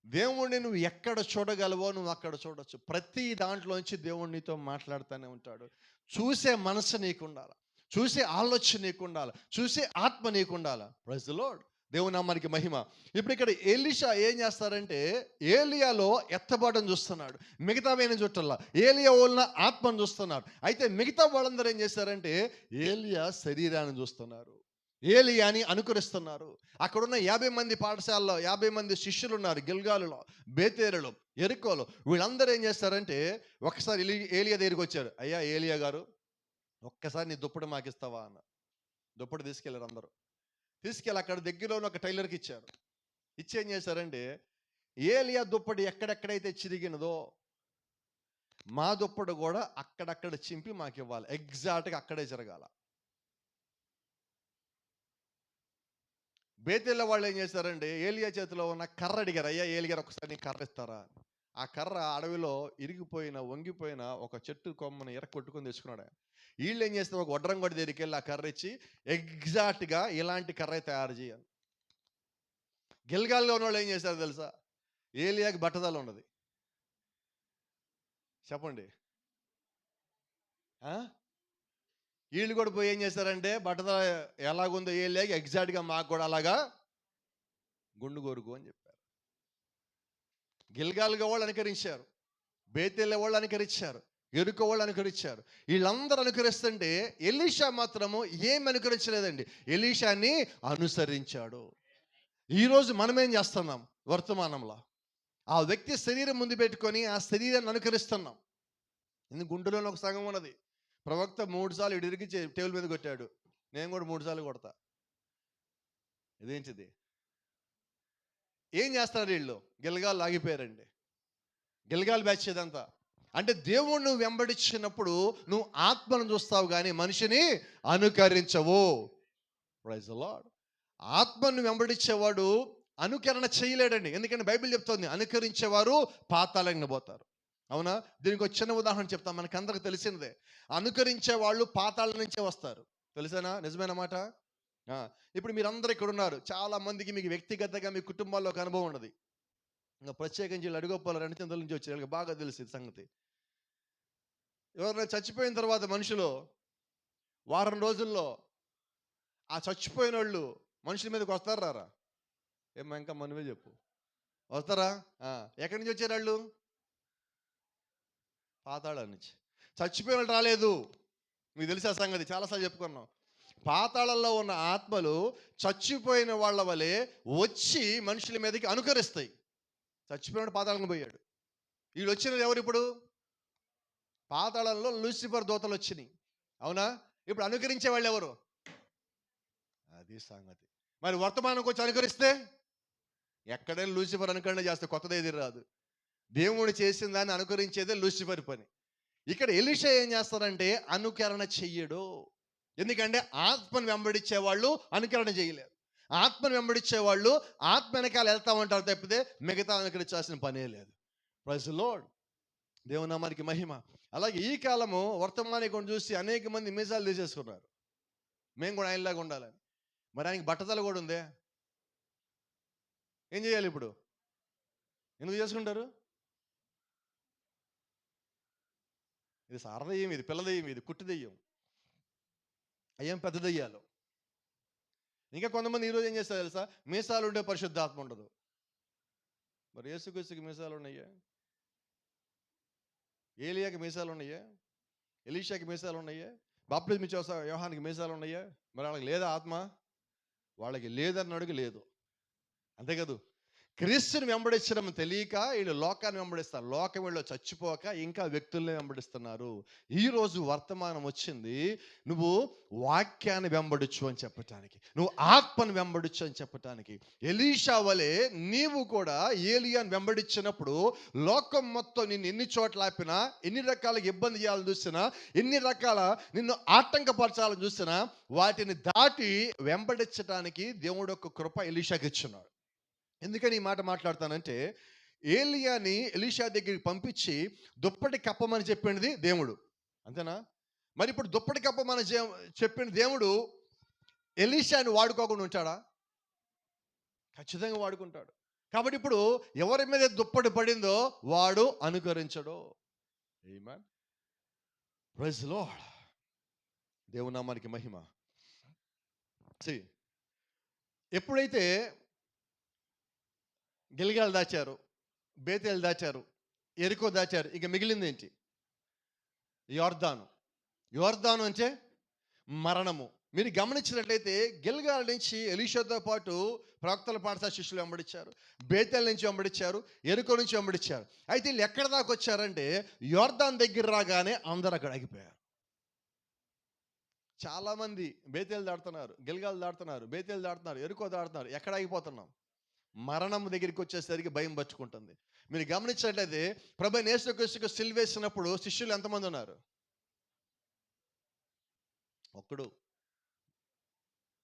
దేవుణ్ణి నువ్వు ఎక్కడ చూడగలవో నువ్వు అక్కడ చూడొచ్చు. ప్రతి దాంట్లోంచి దేవుడు నీతో మాట్లాడుతూనే ఉంటాడు. చూసే మనసు నీకు ఉండాలి, చూసే ఆలోచన నీకు ఉండాలి, చూసే ఆత్మ నీకు ఉండాలి. Praise the lord. దేవుని నామానికి మహిమ. ఇప్పుడు ఇక్కడ ఎలీషా ఏం చేస్తారంటే, ఏలియాలో ఎత్తబాటును చూస్తున్నాడు, మిగతా వేణి చుట్టల్లా ఏలియా వలన ఆత్మను చూస్తున్నారు. అయితే మిగతా వాళ్ళందరూ ఏం చేశారంటే, ఏలియా శరీరాన్ని చూస్తున్నారు, ఏలియాని అనుకరిస్తున్నారు. అక్కడున్న 50 మంది పాఠశాలలో 50 మంది శిష్యులు ఉన్నారు, గిల్గాలులో, బేతేలులో, ఎరికోలో. వీళ్ళందరూ ఏం చేస్తారంటే, ఒకసారి ఏలియా దగ్గరికి వచ్చారు. అయ్యా ఏలియా గారు, ఒక్కసారి నీ దుప్పటి మాకు ఇస్తావా అన్న. దుప్పటి తీసుకెళ్ళారు అందరూ. తీసుకెళ్ళి అక్కడ దగ్గరలో ఒక టైలర్కి ఇచ్చారు. ఇచ్చి ఏం చేశారంటే, ఏలియా దుప్పటి ఎక్కడెక్కడైతే చిరిగినదో మా దుప్పటి కూడా అక్కడక్కడ చింపి మాకు ఇవ్వాలి, ఎగ్జాక్ట్గా అక్కడే జరగాల. బేతేళ్ళ వాళ్ళు ఏం చేశారంటే, ఏలియా చేతిలో ఉన్న కర్ర అడిగారు. అయ్యా ఏలిగారు, ఒకసారి నీ కర్ర ఇస్తారా? ఆ కర్ర అడవిలో ఇరిగిపోయిన, వంగిపోయిన ఒక చెట్టు కొమ్మను కొట్టుకొని తెచ్చుకున్నాడు. వీళ్ళు ఏం చేస్తారు, ఒక వడ్రం కొడి దగ్గరికి వెళ్ళి ఆ కర్ర ఇచ్చి, ఎగ్జాక్ట్గా ఇలాంటి కర్ర తయారు చేయాలి. గిల్గాల్లో ఉన్న వాళ్ళు ఏం చేశారు తెలుసా? ఏలియాకి బట్టదాలు ఉన్నది. చెప్పండి. వీళ్ళు కూడా పోయి ఏం చేశారంటే, బట్టదాల ఎలాగుందో ఏలియాకి ఎగ్జాక్ట్గా మాకు కూడా అలాగా గుండు కోరుకు అని చెప్పారు. గిల్గాల్గా వాళ్ళు అనుకరించారు, బేతేళ్ళ వాళ్ళు అనుకరించారు, ఎరుక వాళ్ళు అనుకరించారు. వీళ్ళందరూ అనుకరిస్తుంటే ఎలీషా మాత్రము ఏం అనుకరించలేదండి, ఎలీషాని అనుసరించాడు. ఈరోజు మనమేం చేస్తున్నాం? వర్తమానంలో ఆ వ్యక్తి శరీరం ముందు పెట్టుకొని ఆ శరీరాన్ని అనుకరిస్తున్నాం. ఎందుకు? గుండెలోనే ఒక సగం ఉన్నది. ప్రవక్త 3 సార్లు ఇడిరికి టేబుల్ మీద కొట్టాడు, నేను కూడా 3 సార్లు కొడతా. ఇదేంటిది? ఏం చేస్తారు వీళ్ళు? గిల్గాలు ఆగిపోయారండి. గిల్గాల్ బ్యాచ్ ఇదంతా. అంటే దేవుణ్ణి వెంబడించినప్పుడు నువ్వు ఆత్మను చూస్తావు కానీ మనిషిని అనుకరించవు. Praise the lord. ఆత్మను వెంబడించేవాడు అనుకరణ చేయలేడండి. ఎందుకంటే బైబిల్ చెప్తోంది, అనుకరించేవారు పాతాళానికి పోతారు. అవునా? దీనికి ఒక చిన్న ఉదాహరణ చెప్తాం, మనకి అందరికి తెలిసినదే. అనుకరించే వాళ్ళు పాతాళం నుంచే వస్తారు. తెలిసేనా? నిజమైన మాట. ఇప్పుడు మీరందరూ ఇక్కడ ఉన్నారు, చాలా మందికి మీకు వ్యక్తిగతంగా మీ కుటుంబాల్లో ఒక అనుభవం ఉన్నది. ఇంకా ప్రత్యేకించి వీళ్ళు అడుగోపాలు రణితందుల నుంచి వచ్చి వీళ్ళకి బాగా తెలిసింది సంగతి. ఎవరైనా చచ్చిపోయిన తర్వాత మనుషులు వారం రోజుల్లో ఆ చచ్చిపోయిన వాళ్ళు మనుషుల మీదకి వస్తారా రారా? ఏమో ఇంకా మనవే చెప్పు. వస్తారా? ఎక్కడి నుంచి వచ్చారు వాళ్ళు? పాతాళం నుంచి. చచ్చిపోయిన వాళ్ళు రాలేదు. మీకు తెలిసే సంగతి, చాలాసార్లు చెప్పుకున్నాం. పాతాళంలో ఉన్న ఆత్మలు చచ్చిపోయిన వాళ్ళ వలె వచ్చి మనుషుల మీదకి అనుకరిస్తాయి. చచ్చిపోయినాడు పాతాళంగా పోయాడు. వీళ్ళు వచ్చినది ఎవరు? ఇప్పుడు పాతాళంలో లూసిఫర్ దూతలు వచ్చినాయి. అవునా? ఇప్పుడు అనుకరించే వాళ్ళు ఎవరు? అది సంగతి. మరి వర్తమానంకి వచ్చి అనుకరిస్తే ఎక్కడైనా లూసిఫర్ అనుకరణ చేస్తే కొత్తది ఏది రాదు. దేవుడు చేసిన దాన్ని అనుకరించేదే లూసిఫర్ పని. ఇక్కడ ఎలీషా ఏం చేస్తారంటే అనుకరణ చెయ్యడు. ఎందుకంటే ఆత్మను వెంబడించే వాళ్ళు అనుకరణ చేయలేరు. ఆత్మను వెంబడించే వాళ్ళు ఆత్మ వెనకాల వెళ్తా ఉంటారు తప్పితే మిగతా అనుకరించాల్సిన పనే లేదు. Praise the lord. దేవుని నామానికి మహిమ. అలాగే ఈ కాలము వర్తమానికం చూసి అనేక మంది మీసాలు తీసేసుకున్నారు, మేము కూడా ఆయనలాగా ఉండాలని. మరి ఆయనకి బట్టతల కూడా ఉందే, ఏం చేయాలి ఇప్పుడు? ఎందుకు చేసుకుంటారు? ఇది సారదయ్యం, ఇది పిల్లదయ్యం, ఇది కుట్టి దెయ్యం, అయ్యేం పెద్ద దెయ్యాలు. ఇంకా కొంతమంది ఈరోజు ఏం చేస్తారు తెలుసా, మీసాలు ఉండే పరిశుద్ధాత్మ ఉండదు. మరి యేసుక్రీస్తుకి మీసాలు ఉన్నాయా? ఏలియాకి మీసాలు ఉన్నాయా? ఎలీషాకి మీసాలు ఉన్నాయా? బాప్తిస్మం ఇచ్చే యోహానికి మీసాలు ఉన్నాయా? మరి వాళ్ళకి లేదా ఆత్మ? వాళ్ళకి లేదన్నాడుకి లేదు. అంతే కదా. క్రీస్తుని వెంబడించడం తెలియక వీళ్ళు లోకాన్ని వెంబడిస్తారు. లోకం వీళ్ళు చచ్చిపోక ఇంకా వ్యక్తుల్ని వెంబడిస్తున్నారు. ఈరోజు వర్తమానం వచ్చింది, నువ్వు వాక్యాన్ని వెంబడించు అని చెప్పటానికి, నువ్వు ఆత్మను వెంబడించు అని చెప్పటానికి. ఎలీషా వలె నీవు కూడా ఏలియాని వెంబడించినప్పుడు లోకం మొత్తం నిన్ను ఎన్ని చోట్ల ఆపినా, ఎన్ని రకాల ఇబ్బంది చేయాలని చూసినా, ఎన్ని రకాల నిన్ను ఆటంకపరచాలని చూసినా, వాటిని దాటి వెంబడించడానికి దేవుడు ఒక కృప ఎలీషాకి ఇచ్చున్నాడు. ఎందుకని ఈ మాట మాట్లాడతానంటే, ఏలియాని ఎలీషా దగ్గరికి పంపించి దుప్పటి కప్పమని చెప్పింది దేవుడు, అంతేనా? మరి ఇప్పుడు దుప్పటి కప్పమని చెప్పిన దేవుడు ఎలీషాని వాడుకోకుండా ఉంటాడా? ఖచ్చితంగా వాడుకుంటాడు. కాబట్టి ఇప్పుడు ఎవరి మీద దుప్పటి పడిందో వాడు అనుకరించడు. ఆమేన్. Praise the lord. దేవుని నామానికి మహిమ. ఎప్పుడైతే గిల్గాల్ దాచారు, బేతేలు దాచారు, ఎరికో దాచారు, ఇక మిగిలింది ఏంటి? యోర్దాను. యోర్దాను అంటే మరణము. మీరు గమనించినట్లయితే గిల్గాల్ నుంచి ఎలీషాతో పాటు ప్రవక్తల పాఠశాల శిష్యులు వెంబడించారు, బేతేల్ నుంచి వెంబడించారు, ఎరికో నుంచి వెంబడించారు. అయితే వీళ్ళు ఎక్కడ దాకా వచ్చారంటే యోర్దాన్ దగ్గర రాగానే అందరు అక్కడ ఆగిపోయారు. చాలామంది బేతేలు దాడుతున్నారు, గిల్గాల్ దాడుతున్నారు, బేతేలు దాడుతున్నారు, ఎరికో దాడుతున్నారు. ఎక్కడ ఆగిపోతున్నాం? మరణం దగ్గరికి వచ్చేసరికి భయం పట్టుకుంటుంది. మీరు గమనించినట్లయితే ప్రభువైన యేసుక్రీస్తుకు సిలువ వేసినప్పుడు శిష్యులు ఎంతమంది ఉన్నారు? ఒక్కడు.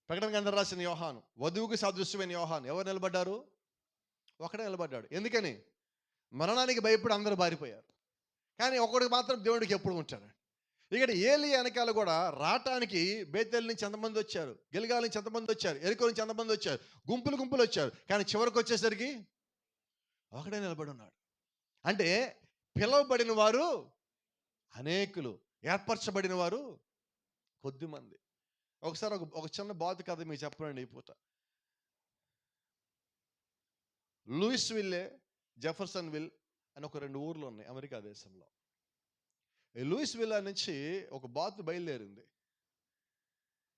ప్రకటన గ్రంథం రాసిన యోహాను, వధువుకు సాదృశ్యమైన యోహాను ఎవరు నిలబడ్డారు? ఒకడే నిలబడ్డాడు. ఎందుకని? మరణానికి భయపడి అందరూ బారిపోయారు. కానీ ఒకడికి మాత్రం దేవుడికి ఎప్పుడు ఉంటాడు. ఇక్కడ ఏలియా వెనకాల కూడా రావటానికి బేతేల్ నుంచి ఎంతమంది వచ్చారు, గిల్గాల్ నుంచి ఎంతమంది వచ్చారు, ఎరికో నుంచి ఎంతమంది వచ్చారు, గుంపులు గుంపులు వచ్చారు. కానీ చివరికి వచ్చేసరికి ఒకడే నిలబడి ఉన్నాడు. అంటే పిలువబడిన వారు అనేకులు, ఏర్పరచబడిన వారు కొద్దిమంది. ఒకసారి ఒక చిన్న బాతు కథ మీకు చెప్పండి. ఈ పూట లూయిస్విల్లే, జెఫర్సన్విల్ అని ఒక 2 ఊర్లు ఉన్నాయి అమెరికా దేశంలో. లూయిస్విల్ నుంచి ఒక బాతు బయలుదేరింది.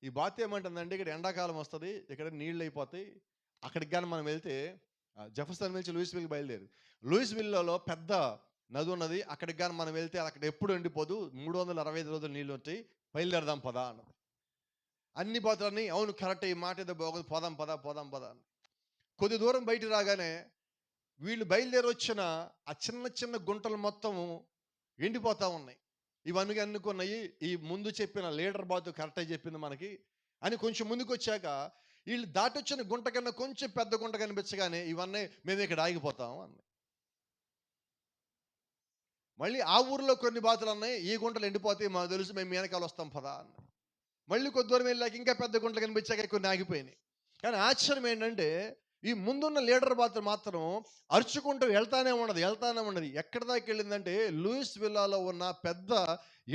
ఈ బాతు ఏమంటుందంటే, ఇక్కడ ఎండాకాలం వస్తుంది, ఇక్కడ నీళ్ళు అయిపోతాయి, అక్కడికి కానీ మనం వెళ్తే, జెఫర్సన్ నుంచి లూయిస్విల్ బయలుదేరి, లూయిస్విల్లో పెద్ద నది ఉన్నది, అక్కడికి కానీ మనం వెళ్తే అక్కడ ఎప్పుడు ఎండిపోదు, 365 రోజులు నీళ్ళు ఉంటాయి, బయలుదేరదాం పదా అన్నది. అన్ని బాతులన్నీ అవును కరెక్ట్, ఈ మాట ఏదో బాగోదు, పోదాం పదా పోదాం పదా అని. కొద్ది దూరం బయట రాగానే వీళ్ళు బయలుదేరి వచ్చిన ఆ చిన్న చిన్న గుంటలు మొత్తం ఎండిపోతూ ఉన్నాయి. ఇవన్నీ అనుకున్నాయి, ఈ ముందు చెప్పిన లీడర్ బాతు కరెక్టే చెప్పింది మనకి అని కొంచెం ముందుకు వచ్చాక వీళ్ళు దాటొచ్చిన గుంట కన్నా కొంచెం పెద్ద గుంట కనిపించగానే ఇవన్నీ మేము ఇక్కడ ఆగిపోతాం అన్న. మళ్ళీ ఆ ఊరిలో కొన్ని బాతులు అన్నాయి, ఈ గుంటలు ఎండిపోతాయి మాకు తెలుసు, మేము వెనకాల వస్తాం పదా అన్న. మళ్ళీ కొద్ది దూరం వెళ్ళాక ఇంకా పెద్ద గుంటలు కనిపించాక కొన్ని ఆగిపోయినాయి. కానీ ఆశ్చర్యం ఏంటంటే ఈ ముందున్న లీడర్ బాతు మాత్రం అరుచుకుంటూ వెళ్తానే ఉన్నది. ఎక్కడి దాకా వెళ్ళిందంటే లూయిస్విల్లాలో ఉన్న పెద్ద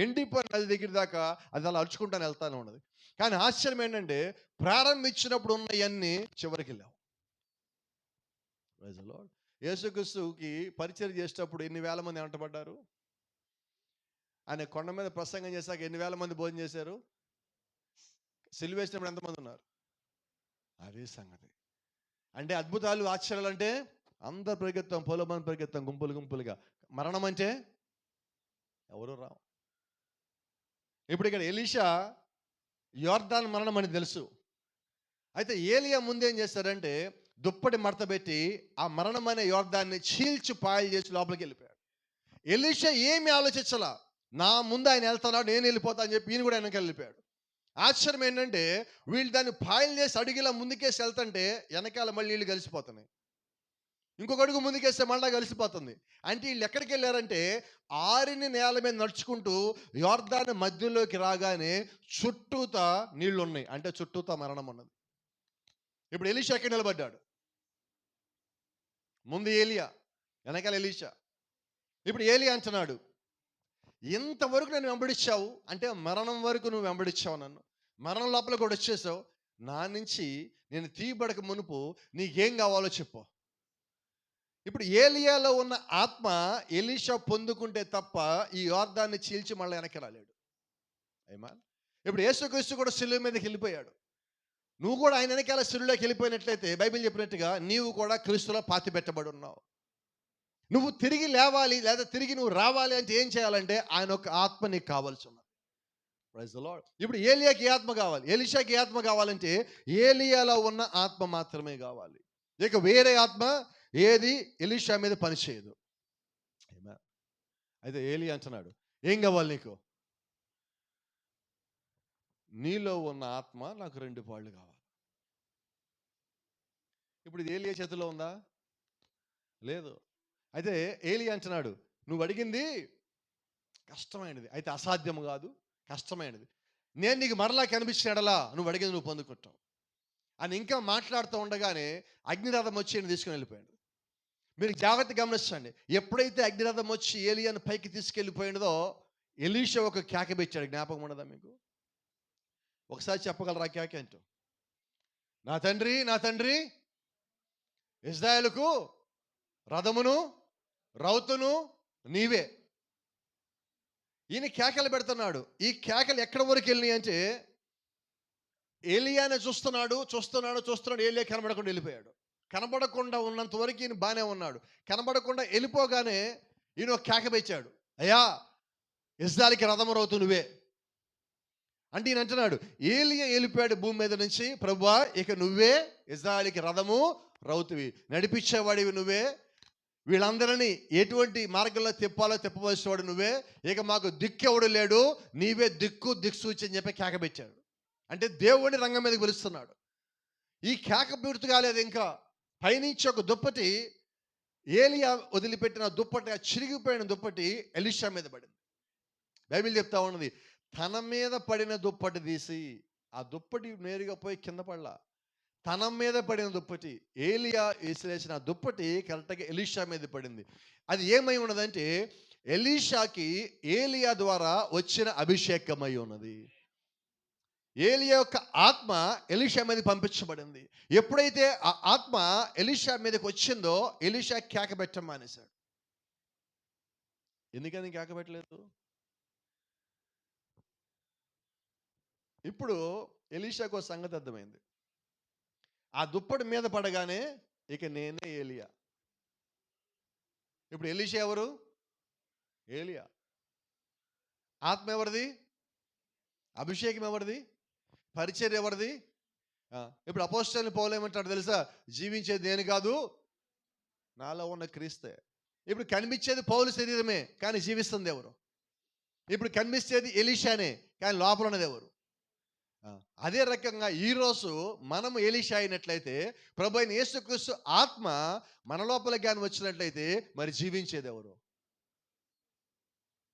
ఎండిపోయిన నది దగ్గర దాకా అది అలా అరుచుకుంటానే వెళ్తానే ఉన్నది. కానీ ఆశ్చర్యం ఏంటంటే ప్రారంభించినప్పుడు ఉన్నవన్నీ చివరికి వెళ్ళావు. Praise the lord. యేసుక్రీస్తుకి పరిచయం చేసేటప్పుడు ఎన్ని వేల మంది వెంటబడ్డారు? ఆయన కొండ మీద ప్రసంగం చేశాక ఎన్ని వేల మంది భోజనం చేశారు? సిలువ వేసినప్పుడు ఎంతమంది ఉన్నారు? అదే సంగతి. అంటే అద్భుతాలు ఆశ్చర్యాలు అంటే అందరు పరిగెత్తాం, పొలమని పరిగెత్తాం, గుంపులు గుంపులుగా. మరణం అంటే ఎవరు రావు. ఇప్పుడు ఇక్కడ ఎలీషా యోర్దాన్ మరణం అని తెలుసు. అయితే ఏలియా ముందేం చేస్తారంటే దుప్పటి మడత పెట్టి ఆ మరణం అనే యోర్దాన్ని చీల్చి పాయలు చేసి లోపలికి వెళ్ళిపోయాడు. ఎలీషా ఏమి ఆలోచించాలా, నా ముందు ఆయన వెళ్తున్నాడు, నేను వెళ్ళిపోతా అని చెప్పి ఈయన కూడా వెనక వెళ్ళిపోయాడు. ఆశ్చర్యం ఏంటంటే వీళ్ళు దాన్ని పాయలు చేసి అడుగులా ముందుకేసి వెళ్తుంటే వెనకాల మళ్ళీ నీళ్ళు కలిసిపోతున్నాయి, ఇంకొక అడుగు ముందుకేస్తే మళ్ళీ కలిసిపోతుంది. అంటే వీళ్ళు ఎక్కడికి వెళ్ళారంటే ఆరిని నేల మీద నడుచుకుంటూ యోర్దాను మధ్యలోకి రాగానే చుట్టూతా నీళ్లు ఉన్నాయి, అంటే చుట్టూతా మరణం ఉన్నది. ఇప్పుడు ఎలీషా ఎక్కడ నిలబడ్డాడు? ముందు ఏలియా, వెనకాల ఎలీషా. ఇప్పుడు ఏలియా అంటున్నాడు, ఇంతవరకు నన్ను వెంబడించావు అంటే మరణం వరకు నువ్వు వెంబడించావు, నన్ను మరణం లోపల కూడా వచ్చేసావు, నా నుంచి నేను తీయబడక మునుపు నీకేం కావాలో చెప్పు. ఇప్పుడు ఏలియాలో ఉన్న ఆత్మ ఎలీషా పొందుకుంటే తప్ప ఈ యోర్దాన్ని చీల్చి మళ్ళీ వెనక్కి రాలేడు. ఏమా ఇప్పుడు యేసుక్రీస్తు కూడా సిలువ మీదకి వెళ్ళిపోయాడు. నువ్వు కూడా ఆయన వెనకాల సిలువలోకి వెళ్ళిపోయినట్లయితే బైబిల్ చెప్పినట్టుగా నీవు కూడా క్రీస్తులో పాతి పెట్టబడి ఉన్నావు. నువ్వు తిరిగి లేవాలి లేదా తిరిగి నువ్వు రావాలి అంటే ఏం చేయాలంటే ఆయన ఒక ఆత్మ నీకు కావాల్సి ఉన్నది. Praise the lord. ఇప్పుడు ఏలియాకి ఏ ఆత్మ కావాలి, ఎలీషాకి ఏ ఆత్మ కావాలంటే ఏలియాలో ఉన్న ఆత్మ మాత్రమే కావాలి. ఇక వేరే ఆత్మ ఏది ఎలీషా మీద పనిచేయదు. అయితే ఏలియా అంటున్నాడు, ఏం కావాలి నీకు? నీలో ఉన్న ఆత్మ నాకు 2 పాళ్ళు కావాలి. ఇప్పుడు ఇది ఏలియా చేతిలో ఉందా? లేదు. అయితే ఏలియా అంటున్నాడు, నువ్వు అడిగింది కష్టమైనది, అయితే అసాధ్యము కాదు, కష్టమైనది. నేను నీకు మరలా కనిపించినడలా నువ్వు అడిగింది నువ్వు పొందుకుంటావు అని ఇంకా మాట్లాడుతూ ఉండగానే అగ్నిరథం వచ్చి ఆయన తీసుకుని వెళ్ళిపోయాడు. మీరు జాగ్రత్త గమనించండి, ఎప్పుడైతే అగ్నిరథం వచ్చి ఏలియాను పైకి తీసుకెళ్ళిపోయినదో ఎలీషా ఒక కేక పెట్టాడు. జ్ఞాపకం ఉండదా మీకు? ఒకసారి చెప్పగలరా కేక అంటూ? నా తండ్రి, నా తండ్రి, ఇశ్రాయేలుకు రథమును రౌతును నీవే. ఈయన కేకలు పెడుతున్నాడు. ఈ కేకలు ఎక్కడి వరకు వెళ్ళినాయి అంటే ఏలియానే చూస్తున్నాడు. ఏలియా కనబడకుండా వెళ్ళిపోయాడు. కనబడకుండా ఉన్నంత వరకు ఈయన బాగానే ఉన్నాడు. కనబడకుండా వెళ్ళిపోగానే ఈయన ఒక కేక పెట్టాడు, అయ్యా ఇశ్రాయేలుకి రథము రౌతు నువ్వే అంటే. ఈయన అంటున్నాడు, ఏలియా వెళ్ళిపోయాడు భూమి మీద నుంచి, ప్రభువా ఇక నువ్వే ఇశ్రాయేలుకి రథము రౌతువి, నడిపించేవాడివి నువ్వే, వీళ్ళందరినీ ఎటువంటి మార్గంలో తిప్పవలసిన వాడు నువ్వే, ఇక మాకు దిక్కెవడు లేడు, నీవే దిక్సూచి అని చెప్పి కేక పెట్టాడు. అంటే దేవుడిని రంగం మీదకి పిలుస్తున్నాడు. ఈ కేక పూర్తి కాలేదు, ఇంకా పైనుంచి ఒక దుప్పటి, ఏలియా వదిలిపెట్టిన దుప్పటి, ఆ చిరిగిపోయిన దుప్పటి ఎలీషా మీద పడింది. బైబిల్ చెప్తా ఉన్నది, తన మీద పడిన దుప్పటి తీసి, ఆ దుప్పటి నేరుగా పోయి కింద పడలా, తన మీద పడిన దుప్పటి, ఏలియా విసిరేసిన దుప్పటి కరెక్ట్గా ఎలీషా మీద పడింది. అది ఏమై ఉన్నదంటే ఎలీషాకి ఏలియా ద్వారా వచ్చిన అభిషేకమై ఉన్నది. ఏలియా యొక్క ఆత్మ ఎలీషా మీద పంపించబడింది. ఎప్పుడైతే ఆ ఆత్మ ఎలీషా మీదకి వచ్చిందో ఎలీషా కేక పెట్టడం మానేశాడు. ఎందుకని కేక పెట్టలేదు? ఇప్పుడు ఎలీషాకు ఒక సంగతి అర్థమైంది. ఆ దుప్పటి మీద పడగానే ఇక నేనే ఏలియా. ఇప్పుడు ఎలీషా ఎవరు? ఏలియా. ఆత్మ ఎవరిది? అభిషేకం ఎవరిది? పరిచర్య ఎవరిది? ఇప్పుడు అపోస్తలుని పౌలు ఏమంటాడు తెలుసా? జీవించేది నేను కాదు, నాలో ఉన్న క్రీస్తే. ఇప్పుడు కనిపించేది పౌలు శరీరమే, కానీ జీవిస్తుంది ఎవరు? ఇప్పుడు కనిపించేది ఎలీషానే, కానీ లోపల ఉన్నది ఎవరు? అదే రకంగా ఈరోజు మనము ఎలీషా అయినట్లయితే, ప్రభు అయిన యేసుక్రీస్తు ఆత్మ మన లోపలికి కానీ వచ్చినట్లయితే మరి జీవించేది ఎవరు?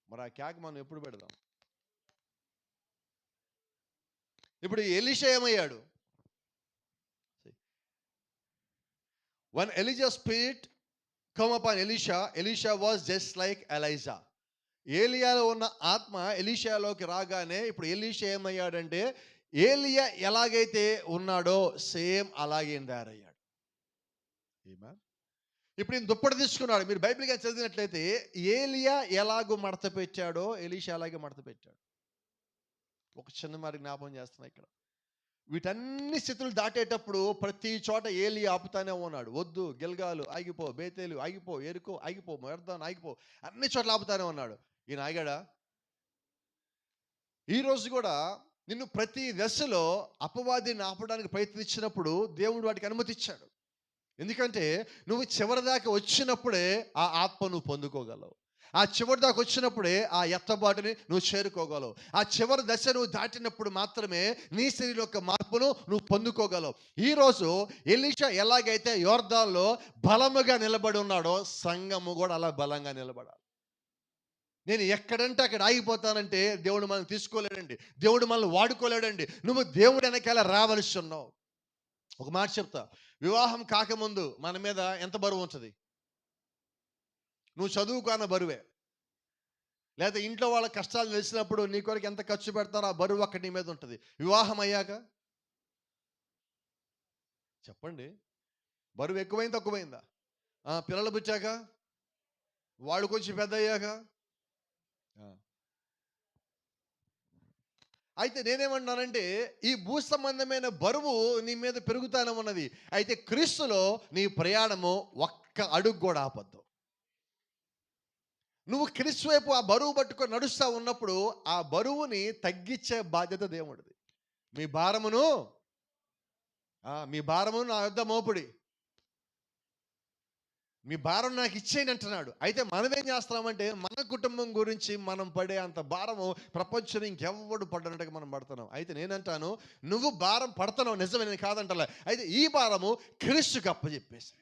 మరి ఆ కేక మనం ఎప్పుడు పెడదాం? ఇప్పుడు ఎలీషా ఏమయ్యాడు? When Elijah's spirit come upon Elisha, Elisha was just like Elijah. ఏలియాలో ఉన్న ఆత్మ ఎలీషాలోకి రాగానే ఇప్పుడు ఎలీషా ఏమయ్యాడంటే ఏలియా ఎలాగైతే ఉన్నాడో సేమ్ అలాగే తయారయ్యాడు. ఇప్పుడు ఈయన దుప్పటి తీసుకున్నాడు. మీరు బైబిల్గా చదివినట్లయితే ఏలియా ఎలాగో మడత పెట్టాడో ఎలీషా అలాగే మడత పెట్టాడు. ఒక చిన్న మరి జ్ఞాపకం చేస్తున్నా ఇక్కడ. వీటన్ని స్థితులు దాటేటప్పుడు ప్రతి చోట ఏలియా ఆపుతానే ఉన్నాడు. వద్దు, గిల్గాలు ఆగిపో, బేతేలు ఆగిపో, ఎరుకో ఆగిపో, మర్దాన్ ఆగిపో, అన్ని చోట్ల ఆపుతానే ఉన్నాడు. ఈయన ఆగాడా? ఈరోజు కూడా నిన్ను ప్రతి దశలో అపవాదిని ఆపడానికి ప్రయత్నించినప్పుడు దేవుడు వాటికి అనుమతిచ్చాడు. ఎందుకంటే నువ్వు చివరి దాకా వచ్చినప్పుడే ఆ ఆత్మ నువ్వు పొందుకోగలవు. ఆ చివరి దాకా వచ్చినప్పుడే ఆ ఎత్తబాటుని నువ్వు చేరుకోగలవు. ఆ చివరి దశ నువ్వు దాటినప్పుడు మాత్రమే నీ శరీరం యొక్క మార్పును నువ్వు పొందుకోగలవు. ఈరోజు ఎలీషా ఎలాగైతే యోర్దాన్లో బలముగా నిలబడి ఉన్నాడో సంఘము కూడా అలా బలంగా నిలబడాలి. నేను ఎక్కడంటే అక్కడ ఆగిపోతానంటే దేవుడు మనల్ని తీసుకోలేడండి, దేవుడు మనల్ని వాడుకోలేడండి. నువ్వు దేవుడు వెనకాల రావలసి ఉన్నావు. ఒక మాట చెప్తా, వివాహం కాకముందు మన మీద ఎంత బరువు ఉంటుంది? నువ్వు చదువుకున్న బరువే. లేదా ఇంట్లో వాళ్ళ కష్టాలు తెలిసినప్పుడు నీ కొరకు ఎంత ఖర్చు పెడతారో ఆ బరువు అక్కడ నీ మీద ఉంటుంది. వివాహం అయ్యాక చెప్పండి. బరువు ఎక్కువైంది తక్కువైందా? పిల్లలు పుచ్చాక, వాళ్ళు కొంచెం పెద్ద అయ్యాక. అయితే నేనేమన్నానంటే, ఈ భూ సంబంధమైన బరువు నీ మీద పెరుగుతానే ఉన్నది. అయితే క్రీస్తులో నీ ప్రయాణము ఒక్క అడుగు కూడా ఆపద్దు. నువ్వు క్రీస్తు వైపు ఆ బరువు పట్టుకొని నడుస్తూ ఉన్నప్పుడు ఆ బరువుని తగ్గించే బాధ్యత దేవుడిది. మీ భారమును నా యొద్ద మోపుడి, మీ భారం నాకు ఇచ్చేయని అంటున్నాడు. అయితే మనం ఏం చేస్తున్నామంటే, మన కుటుంబం గురించి మనం పడే అంత భారము ప్రపంచం ఇంకెవ్వడు పడ్డనట్టుగా మనం పడుతున్నాం. అయితే నేనంటాను, నువ్వు భారం పడుతున్నావు నిజమే, నేను కాదంటలే. అయితే ఈ భారము క్రీస్తుకి అప్పచెప్పేసి,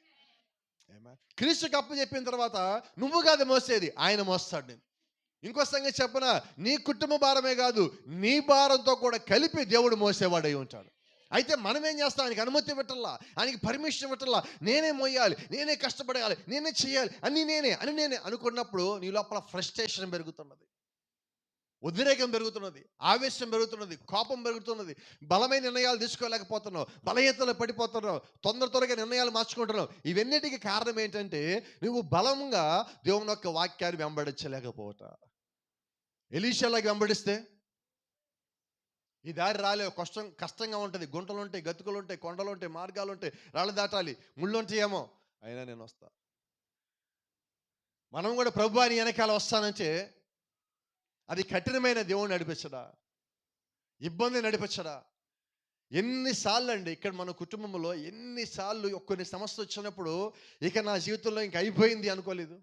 క్రీస్తుకి అప్పచెప్పిన తర్వాత నువ్వు కాదు మోసేది, ఆయన మోస్తాడు. నేను ఇంకో సంగతి చెప్పనా, నీ కుటుంబ భారమే కాదు, నీ భారంతో కూడా కలిపి దేవుడు మోసేవాడై ఉంటాడు. అయితే మనం ఏం చేస్తాం, ఆయనకి అనుమతి పెట్టాలా, ఆయనకి పర్మిషన్ పెట్టాలా, నేనే మోయాలి, నేనే కష్టపడాలి, నేనే చేయాలి, నేనే అనుకున్నప్పుడు నీ లోపల ఫ్రస్ట్రేషన్ పెరుగుతున్నది, ఉద్రేకం పెరుగుతున్నది, ఆవేశం పెరుగుతున్నది, కోపం పెరుగుతున్నది, బలమైన నిర్ణయాలు తీసుకోలేకపోతున్నావు, బలహీనతలో పడిపోతున్నావు, త్వరగా నిర్ణయాలు మార్చుకుంటున్నావు. ఇవన్నిటికీ కారణం ఏంటంటే, నువ్వు బలంగా దేవుని యొక్క వాక్యాన్ని వెంబడించలేకపోతా. ఎలీషాలాగా వెంబడిస్తే ఈ దారి రాలేవు, కష్టంగా ఉంటుంది, గుంటలు ఉంటాయి, గతుకులు ఉంటాయి, కొండలు ఉంటాయి, మార్గాలు ఉంటాయి, రాళ్ళు దాటాలి, ముళ్ళు ఉంటాయేమో, అయినా నేను వస్తా. మనం కూడా ప్రభు అని వెనకాల వస్తానంటే అది కఠినమైన దేవుని నడిపించడా, ఇబ్బంది నడిపించడా? ఎన్నిసార్లు అండి ఇక్కడ మన కుటుంబంలో ఎన్నిసార్లు కొన్ని సమస్యలు వచ్చినప్పుడు ఇక నా జీవితంలో ఇంక అయిపోయింది అనుకోలేదు,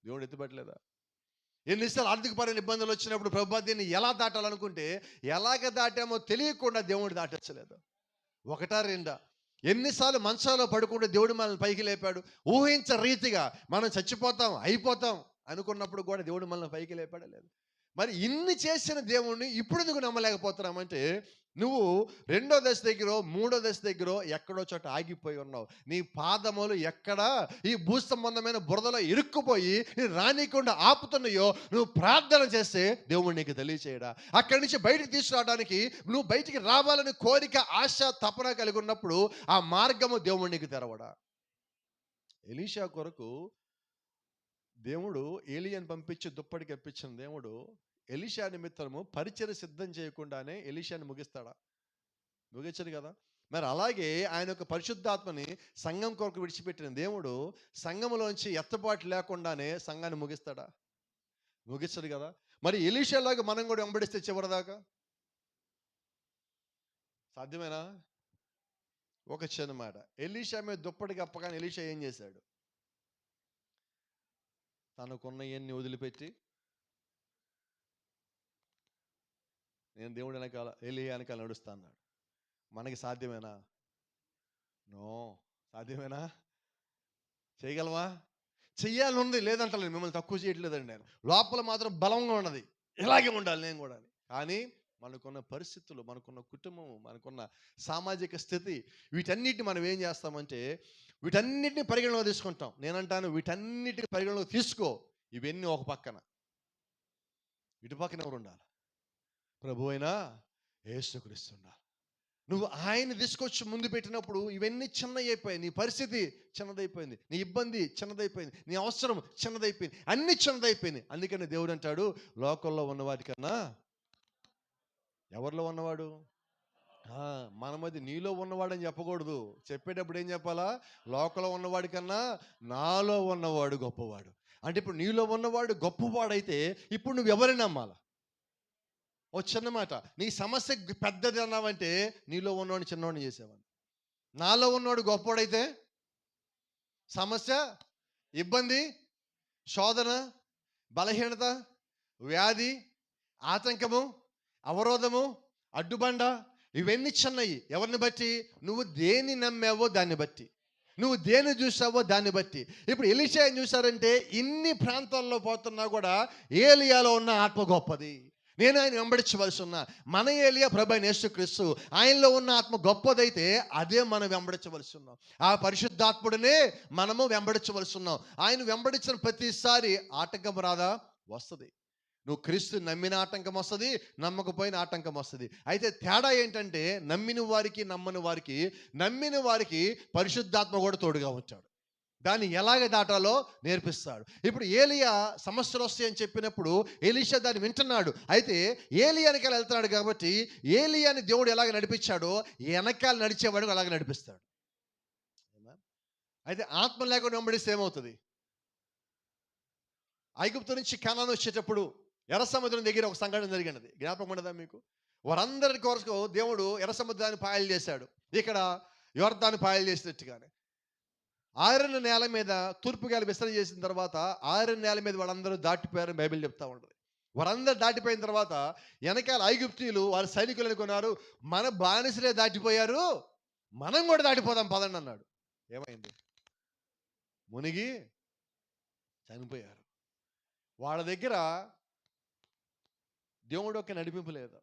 దేవుడు ఎత్తుపట్టలేదా? ఎన్నిసార్లు ఆర్థికపరమైన ఇబ్బందులు వచ్చినప్పుడు ప్రభువా దీన్ని ఎలా దాటాలనుకుంటే ఎలాగ దాటామో తెలియకుండా దేవుడు దాటచ్చలేదు. ఒకటా రెండా? ఎన్నిసార్లు మంచాలో పడుకుంటే దేవుడు మనల్ని పైకి లేపాడు. ఊహించ రీతిగా మనం చచ్చిపోతాం, అయిపోతాం అనుకున్నప్పుడు కూడా దేవుడు మనల్ని పైకి లేపాడా లేదు? మరి ఇన్ని చేసిన దేవుణ్ణి ఇప్పుడు ఎందుకు నమ్మలేకపోతున్నామంటే, నువ్వు రెండో దశ దగ్గర, మూడో దశ దగ్గర ఎక్కడో చోట ఆగిపోయి ఉన్నావు. నీ పాదములు ఎక్కడ ఈ భూ సంబంధమైన బురదలో ఇరుక్కుపోయి నేను రానికుండా ఆపుతున్నాయో, నువ్వు ప్రార్థన చేస్తే దేవుడు నీకు తెలియచేయడా? అక్కడి నుంచి బయటికి తీసుకురావడానికి, నువ్వు బయటికి రావాలని కోరిక, ఆశ, తపన కలిగి ఉన్నప్పుడు ఆ మార్గము దేవుడు నీకు తెరవడా? ఎలీషా కొరకు దేవుడు ఏలియాని పంపించి దుప్పటికి ఎప్పించిన దేవుడు ఎలీషా నిమిత్తము పరిచర్య సిద్ధం చేయకుండానే ఎలీషాని ముగిస్తాడా? ముగించడు కదా. మరి అలాగే ఆయన యొక్క పరిశుద్ధాత్మని సంఘం కొరకు విడిచిపెట్టిన దేవుడు సంఘంలోంచి ఎత్తబాటు లేకుండానే సంఘాన్ని ముగిస్తాడా? ముగించడు కదా. మరి ఎలీషాలాగా మనం కూడా వెంబడిస్తే చివరిదాకా సాధ్యమేనా? ఒక చిన్న మాట, ఎలీషా మీద దుప్పటికి అప్పగానే ఎలీషా ఏం చేశాడు? తనకున్న ఎన్ని వదిలిపెట్టి నేను దేవుడు వెనకాల, ఎలీయా వెనకాల నడుస్తా అన్నాడు. మనకి సాధ్యమేనా? నో. సాధ్యమేనా? చేయగలవా? చెయ్యాలని ఉంది, లేదంటలేదు, మిమ్మల్ని తక్కువ చేయట్లేదండి. నేను లోపల మాత్రం బలంగా ఉన్నది, ఇలాగే ఉండాలి నేను కూడా. కానీ మనకున్న పరిస్థితులు, మనకున్న కుటుంబం, మనకున్న సామాజిక స్థితి, వీటన్నిటిని మనం ఏం చేస్తామంటే వీటన్నిటిని పరిగణలో తీసుకుంటాం. నేనంటాను, వీటన్నిటిని పరిగణలో తీసుకో. ఇవన్నీ ఒక పక్కన, ఇటు పక్కన ఎవరు ఉండాలి? ప్రభు అయినా యేసుక్రీస్తు ఉండాలి. నువ్వు ఆయన తీసుకొచ్చి ముందు పెట్టినప్పుడు ఇవన్నీ చిన్నదైపోయాయి. నీ పరిస్థితి చిన్నదైపోయింది, నీ ఇబ్బంది చిన్నదైపోయింది, నీ అవసరం చిన్నదైపోయింది, అన్ని చిన్నదైపోయింది. అందుకని దేవుడు అంటాడు, లోకంలో ఉన్నవాడి కన్నా ఎవరిలో ఉన్నవాడు? మనమది నీలో ఉన్నవాడని చెప్పకూడదు. చెప్పేటప్పుడు ఏం చెప్పాలా? లోకంలో ఉన్నవాడి కన్నా నాలో ఉన్నవాడు గొప్పవాడు. అంటే ఇప్పుడు నీలో ఉన్నవాడు గొప్పవాడైతే ఇప్పుడు నువ్వు ఎవరిని నమ్మాలా? ఓ చిన్న మాట, నీ సమస్య పెద్దది అన్నావంటే నీలో ఉన్నవాడిని చిన్నవాడిని చేసేవాడిని. నాలో ఉన్నవాడు గొప్పవాడైతే సమస్య, ఇబ్బంది, శోధన, బలహీనత, వ్యాధి, ఆతంకము, అవరోధము, అడ్డుబండ, ఇవన్నీ చిన్నవి. ఎవరిని బట్టి? నువ్వు దేన్ని నమ్మావో దాన్ని బట్టి, నువ్వు దేన్ని చూసావో దాన్ని బట్టి. ఇప్పుడు ఎలీషా ఏం చూసారంటే, ఇన్ని ప్రాంతాల్లో పోతున్నా కూడా ఏలియాలో ఉన్న ఆత్మ గొప్పది, నేను ఆయన వెంబడించవలసి ఉన్నా. మన ఏలియా ప్రభు అయిన యేసుక్రీస్తు, ఆయనలో ఉన్న ఆత్మ గొప్పదైతే అదే మనం వెంబడించవలసి ఉన్నాం. ఆ పరిశుద్ధాత్ముడినే మనము వెంబడించవలసి ఉన్నాం. ఆయన వెంబడించిన ప్రతిసారి ఆటంకం రాదా? వస్తుంది. నువ్వు క్రీస్తు నమ్మిన ఆటంకం వస్తుంది, నమ్మకపోయిన ఆటంకం వస్తుంది. అయితే తేడా ఏంటంటే నమ్మిన వారికి నమ్మని వారికి, నమ్మిన వారికి పరిశుద్ధాత్మ కూడా తోడుగా ఉంటాడు. దాన్ని ఎలాగ దాటాలో నేర్పిస్తాడు. ఇప్పుడు ఏలియా సమస్యలు వస్తాయని చెప్పినప్పుడు ఎలీషా దాన్ని వింటున్నాడు. అయితే ఏలియా వెనకాల వెళ్తున్నాడు కాబట్టి ఏలియాని దేవుడు ఎలాగ నడిపించాడో వెనకాల నడిచేవాడు అలాగ నడిపిస్తాడు. అయితే ఆత్మ లేకుండా వెంబడిస్తే ఏమవుతుంది? ఐగుప్తు నుంచి కనాను వచ్చేటప్పుడు ఎర్ర సముద్రం దగ్గర ఒక సంఘటన జరిగినది, జ్ఞాపకం ఉండదా మీకు? వారందరి కొరకు దేవుడు ఎర్ర సముద్రాన్ని పాయలు చేశాడు. ఇక్కడ యోర్దాను పాయలు చేసినట్టుగానే ఆరణ నేల మీద తూర్పు గాలి విస్తరణ చేసిన తర్వాత ఆరణ నేల మీద వాళ్ళందరూ దాటిపోయారని బైబిల్ చెప్తా ఉంటుంది. వారందరూ దాటిపోయిన తర్వాత వెనకాల ఐగుప్తీయులు వారి సైనికులు అనుకున్నారు, మన బానిసలే దాటిపోయారు, మనం కూడా దాటిపోదాం పదండి అన్నాడు. ఏమైంది? మునిగి చనిపోయారు. వాళ్ళ దగ్గర దేవుడు యొక్క నడిపింపు లేదు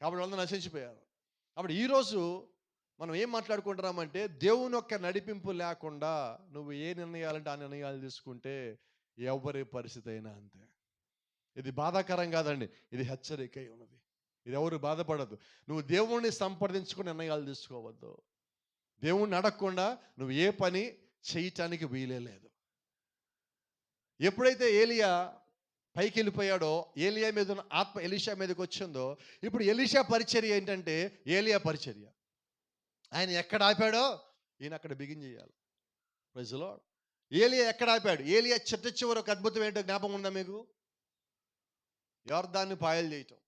కాబట్టి వాళ్ళందరూ నశించిపోయారు. కాబట్టి ఈరోజు మనం ఏం మాట్లాడుకుంటున్నామంటే దేవుని యొక్క నడిపింపు లేకుండా నువ్వు ఏ నిర్ణయాలంటే ఆ నిర్ణయాలు తీసుకుంటే ఎవరి పరిస్థితి అయినా అంతే. ఇది బాధాకరం కాదండి, ఇది హెచ్చరిక ఉన్నది. ఇది ఎవరు బాధపడద్దు. నువ్వు దేవుణ్ణి సంప్రదించుకుని నిర్ణయాలు తీసుకోవద్దు. దేవుణ్ణి అడగకుండా నువ్వు ఏ పని చేయటానికి వీలే లేదు. ఎప్పుడైతే ఏలియా పైకి వెళ్ళిపోయాడో, ఏలియా మీద ఉన్న ఆత్మ ఎలీషా మీదకి వచ్చిందో, ఇప్పుడు ఎలీషా పరిచర్య ఏంటంటే ఏలియా పరిచర్య. ఆయన ఎక్కడ ఆపాడో ఈయన అక్కడ బిగిన్ చేయాలి. Praise the lord. ఏలియా ఎక్కడ ఆపాడు? ఏలియా చిట్ట చివరి ఒక అద్భుతం ఏంటో జ్ఞాపకం ఉందా మీకు? యోర్దాన్ని పాయలు చేయటం,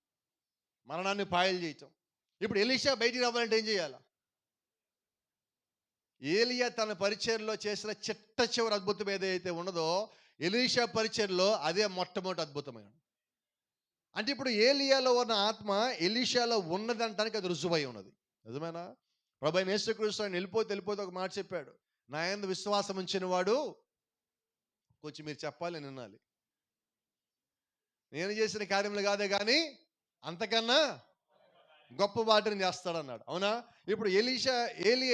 మరణాన్ని పాయలు చేయటం. ఇప్పుడు ఎలీషా బయటికి రావాలంటే ఏం చేయాలి? ఏలియా తన పరిచర్యలో చేసిన చిట్ట చివరి అద్భుతం ఏదైతే ఉన్నదో ఎలీషా పరిచర్యలో అదే మొట్టమొదటి అద్భుతమైన. అంటే ఇప్పుడు ఏలియాలో ఉన్న ఆత్మ ఎలీషాలో ఉన్నదంటానికి అది రుజువై ఉన్నది. నిజమేనా? ప్రభువైన యేసుక్రీస్తు ఆయన వెళ్ళిపోతే ఒక మాట చెప్పాడు, నా యందు విశ్వాసం ఉంచిన వాడు, కొంచెం మీరు చెప్పాలి, నేను వినాలి, నేను చేసిన కార్యములు కాదే కానీ అంతకన్నా గొప్ప వాటిని చేస్తాడన్నాడు. అవునా? ఇప్పుడు ఏలియా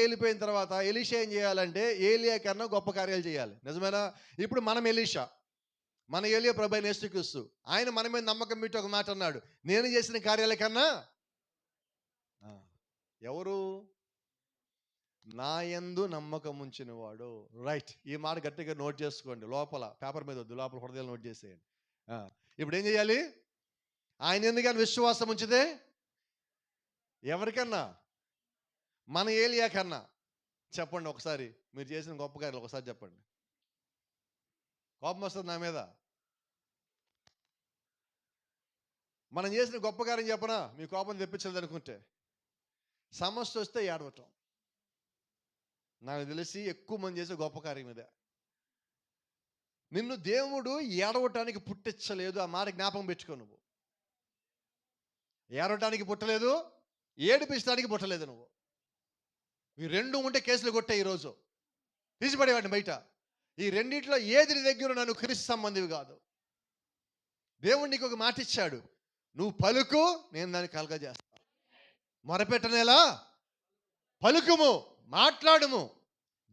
వెళ్ళిపోయిన తర్వాత ఎలీషా ఏం చేయాలంటే ఏలియా కన్నా గొప్ప కార్యాలు చేయాలి. నిజమేనా? ఇప్పుడు మనం ఎలీషా, మన ఏలియా ప్రభువైన యేసుక్రీస్తు, ఆయన మన మీద నమ్మకం పెట్టి ఒక మాట అన్నాడు, నేను చేసిన కార్యాల కన్నా ఎవరు? నా యందు నమ్మకం ఉంచిన వాడు. రైట్, ఈ మాట గట్టిగా నోట్ చేసుకోండి. లోపల పేపర్ మీద వద్దు, లోపల హృదయాలు నోట్ చేసేయండి. ఇప్పుడు ఏం చేయాలి? ఆయన ఎందుకని విశ్వాసం ఉంచితే ఎవరికన్నా? మన ఏలియా కన్నా. చెప్పండి ఒకసారి, మీరు చేసిన గొప్ప కార్యాలు ఒకసారి చెప్పండి. కోపం వస్తుంది నా మీద. మనం చేసిన గొప్ప కార్యం చెప్పనా? మీ కోపం తెప్పించలేదు అనుకుంటే సమస్య వస్తే ఏడవటం. నాకు తెలిసి ఎక్కువ మంది చేసే గొప్ప కార్యం ఇదే. నిన్ను దేవుడు ఏడవటానికి పుట్టించలేదు, ఆ మాట జ్ఞాపకం పెట్టుకో. నువ్వు ఏడవటానికి పుట్టలేదు, ఏడిపించడానికి పుట్టలేదు. నువ్వు ఈ రెండు ఉంటే కేసులు కొట్టే ఈరోజు తీసిపడేవాడిని బయట. ఈ రెండిట్లో ఏది నీ దగ్గర నన్ను క్రీస్తు సంబంధివి కాదు. దేవుడు నీకు ఒక మాట ఇచ్చాడు, నువ్వు పలుకు, నేను దాన్ని కలగజేస్తా. మొరపెట్టనేలా పలుకుము, మాట్లాడుము.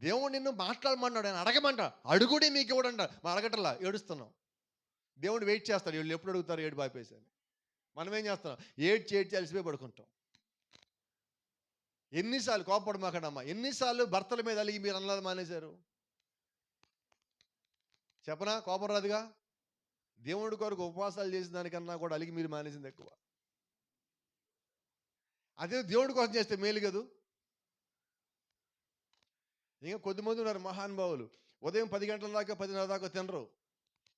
దేవుడు నిన్ను మాట్లాడమన్నాడు, ఆయన అడగమంట. అడుగుడి మీకు ఇవ్వడంట. మనం అడగటంలా ఏడుస్తున్నాం. దేవుడు వెయిట్ చేస్తాడు, వీళ్ళు ఎప్పుడు అడుగుతారు ఏడు బాపేసాను. మనం ఏం చేస్తున్నాం? ఏడ్చి అలసిపోయి పడుకుంటాం. ఎన్నిసార్లు కోపడమాకడమ్మా, ఎన్నిసార్లు భర్తల మీద అలిగి మీరు అన్నది మానేశారు? చెప్పనా? కోపం రాదుగా. దేవుడి కొరకు ఉపవాసాలు చేసిన దానికన్నా కూడా అలిగి మీరు మానేసింది ఎక్కువ. అదే దేవుడి కోసం చేస్తే మేలు కదూ. ఇంకా కొద్దిమంది ఉన్నారు మహానుభావులు, ఉదయం 10 గంటల దాకా 10:30 దాకా తినరు.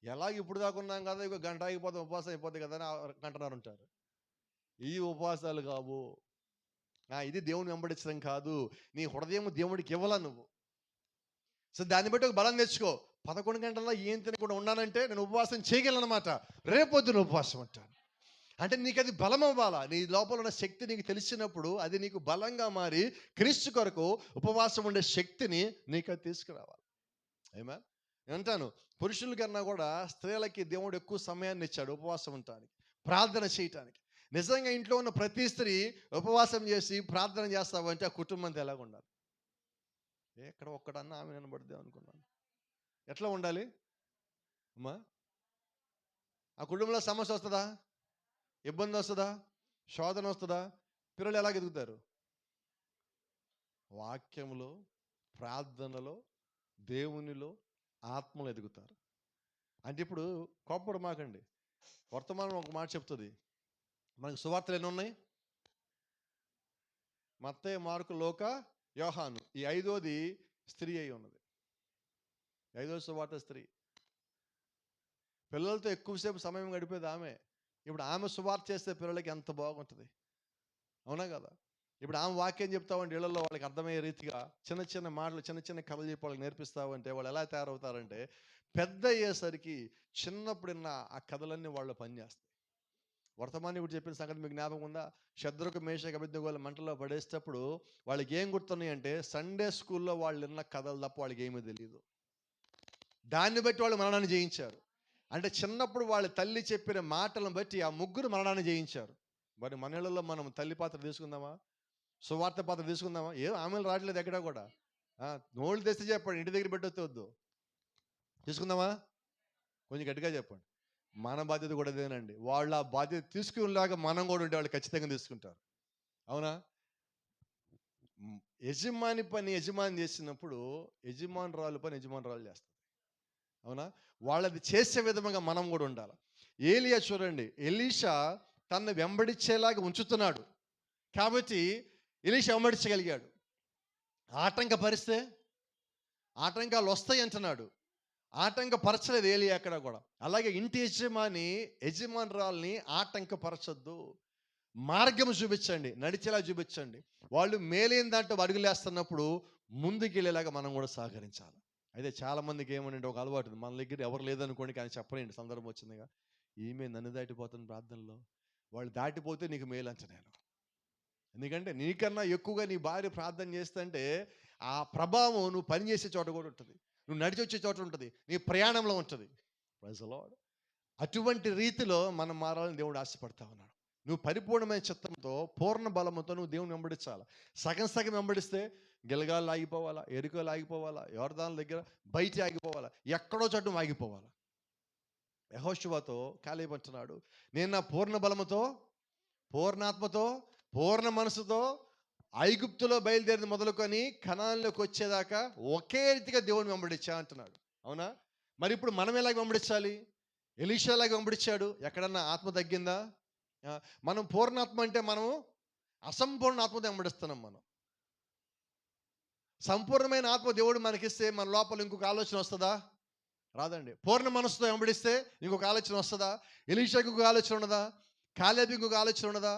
ఎలాగ ఇప్పుడు దాకా ఉన్నాం కదా, ఇక గంట అయిపోతాం ఉపవాసం అయిపోతుంది కదా అని గంటన్నర ఉంటారు. ఈ ఉపవాసాలు కావు. ఇది దేవుని వెంబడించడం కాదు. నీ హృదయం దేవుడికి ఇవ్వాల నువ్వు. సో దాన్ని బట్టి ఒక బలం తెచ్చుకో. 11 గంటల్లో ఏం తినకుండా ఉన్నానంటే నేను ఉపవాసం చేయగలనమాట, రేపొద్దున ఉపవాసం అంటాను. అంటే నీకు అది బలం అవ్వాలా. నీ లోపల ఉన్న శక్తి నీకు తెలిసినప్పుడు అది నీకు బలంగా మారి క్రీస్తు కొరకు ఉపవాసం ఉండే శక్తిని నీకు అది తీసుకురావాలి. ఏమా అంటాను, పురుషుల కన్నా కూడా స్త్రీలకి దేవుడు ఎక్కువ సమయాన్ని ఇచ్చాడు ఉపవాసం ఉండటానికి, ప్రార్థన చేయటానికి. నిజంగా ఇంట్లో ఉన్న ప్రతి స్త్రీ ఉపవాసం చేసి ప్రార్థన చేస్తావంటే ఆ కుటుంబంతో ఎలాగ ఉండాలి? ఎక్కడ ఒక్కడన్నా ఆమె నిలబడదే అనుకున్నాను. ఎట్లా ఉండాలి అమ్మా? ఆ కుటుంబంలో సమస్య వస్తుందా, ఇబ్బంది వస్తుందా, శోధన వస్తుందా? పిల్లలు ఎలాగ ఎదుగుతారు? వాక్యములో, ప్రార్థనలో, దేవునిలో, ఆత్మలో ఎదుగుతారు. అంటే ఇప్పుడు కోప్పడు మాకండి. వర్తమానం ఒక మాట చెప్తుంది. మనకు సువార్తలు ఎన్ని ఉన్నాయి? మత్తయి, మార్కు, లూకా, యోహాను. ఈ ఐదోది స్త్రీ అయి ఉన్నది. ఐదో సువార్త స్త్రీ. పిల్లలతో ఎక్కువసేపు సమయం గడిపేది ఆమె. ఇప్పుడు ఆమె సువార్త చేస్తే పిల్లలకి ఎంత బాగుంటుంది, అవునా కదా? ఇప్పుడు ఆమె వాక్యం చెప్తావంటే ఇళ్లలో వాళ్ళకి అర్థమయ్యే రీతిగా చిన్న చిన్న మాటలు, చిన్న చిన్న కథలు చెప్పి వాళ్ళకి నేర్పిస్తావంటే వాళ్ళు ఎలా తయారవుతారంటే పెద్ద అయ్యేసరికి చిన్నప్పుడున్న ఆ కథలన్నీ వాళ్ళు పనిచేస్తాయి. వర్తమానం ఇప్పుడు చెప్పిన సంగతి మీకు జ్ఞాపకం ఉందా? శద్రకు, మేషకు, అబేద్నెగోల మంటలో పడేసేటప్పుడు వాళ్ళకి ఏం గుర్తున్నాయి అంటే సండే స్కూల్లో వాళ్ళు విన్న కథలు తప్ప వాళ్ళకి ఏమీ తెలియదు. దాన్ని బట్టి వాళ్ళు మరణాన్ని జయించారు. అంటే చిన్నప్పుడు వాళ్ళ తల్లి చెప్పిన మాటలను బట్టి ఆ ముగ్గురు మరణాన్ని జయించారు. మరి మన ఇళ్ళలో మనం తల్లి పాత్ర తీసుకుందామా, సువార్త పాత్ర తీసుకుందామా? ఏం ఆమెలు రావట్లేదు ఎక్కడా కూడా. నోళ్ళు తెస్తే చెప్పండి, ఇంటి దగ్గర పెట్టొస్తే వద్దు. తీసుకుందామా? కొంచెం గట్టిగా చెప్పండి. మన బాధ్యత కూడా అదేనండి. వాళ్ళు ఆ బాధ్యత తీసుకునేలాగా మనం కూడా ఉంటే వాళ్ళు ఖచ్చితంగా తీసుకుంటారు, అవునా? యజమాని పని యజమాని చేసినప్పుడు యజమానురాలు పని యజమానురాలు చేస్తారు, అవునా? వాళ్ళది చేసే విధంగా మనం కూడా ఉండాలి. ఏలియా చూడండి, ఎలీషా తనను వెంబడించేలాగా ఉంచుతున్నాడు కాబట్టి ఎలీషా వెంబడించగలిగాడు. ఆటంకపరిస్తే ఆటంకాలు వస్తాయి అంటున్నాడు, ఆటంకపరచలేదు ఏలియా ఎక్కడ కూడా. అలాగే ఇంటి యజమానురాల్ని ఆటంకపరచొద్దు, మార్గం చూపించండి, నడిచేలా చూపించండి. వాళ్ళు మేలైన దాంట్లో అడుగులేస్తున్నప్పుడు ముందుకెళ్ళేలాగా మనం కూడా సహకరించాలి. అయితే చాలామందికి ఏమనంటే ఒక అలవాటు ఉంది, మన దగ్గర ఎవరు లేదనుకోండి కానీ చెప్పలేండి, సందర్భం వచ్చిందిగా, ఈమె నన్ను దాటిపోతుంది ప్రార్థనలో, వాళ్ళు దాటిపోతే నీకు మేలు అంట నేను. ఎందుకంటే నీకన్నా ఎక్కువగా నీ భార్య ప్రార్థన చేస్తుంటే ఆ ప్రభావం నువ్వు పనిచేసే చోట కూడా ఉంటుంది, నువ్వు నడిచి వచ్చే చోట ఉంటుంది, నీ ప్రయాణంలో ఉంటుంది. Praise the lord. అటువంటి రీతిలో మనం మారాలని దేవుడు ఆశపడతా ఉన్నాడు. నువ్వు పరిపూర్ణమైన చిత్తంతో, పూర్ణ బలముతో నువ్వు దేవుని వెంబడించాలి. సగం సగం వెంబడిస్తే గిలగాలు ఆగిపోవాలా, ఎరుకలు ఆగిపోవాలా, యోర్దాను దగ్గర బయట ఆగిపోవాలా, ఎక్కడో చోట నువ్వు ఆగిపోవాలా. యెహోషువతో కాలేబు అంటున్నాడు, నేను నా పూర్ణ బలముతో, పూర్ణాత్మతో, పూర్ణ మనసుతో ఐగుప్తులో బయలుదేరింది మొదలుకొని కనాన్లోకి వచ్చేదాకా ఒకే రీతిగా దేవుని వెంబడించా అంటున్నాడు, అవునా? మరి ఇప్పుడు మనం ఎలాగ వెంబడించాలి? ఎలీషా ఎలాగ వెంబడించాడు? ఎక్కడన్నా ఆత్మ తగ్గిందా? మనం పూర్ణాత్మ అంటే మనము అసంపూర్ణ ఆత్మతో వెంబడిస్తున్నాం. మనం సంపూర్ణమైన ఆత్మ దేవుడు మనకిస్తే మన లోపల ఇంకొక ఆలోచన వస్తుందా? రాదండి. పూర్ణ మనసుతో వెంబడిస్తే ఇంకొక ఆలోచన వస్తుందా? ఎలీషాకి ఇంకొక ఆలోచన ఉన్నదా? కాలేబుకి ఇంకొక ఆలోచన ఉన్నదా?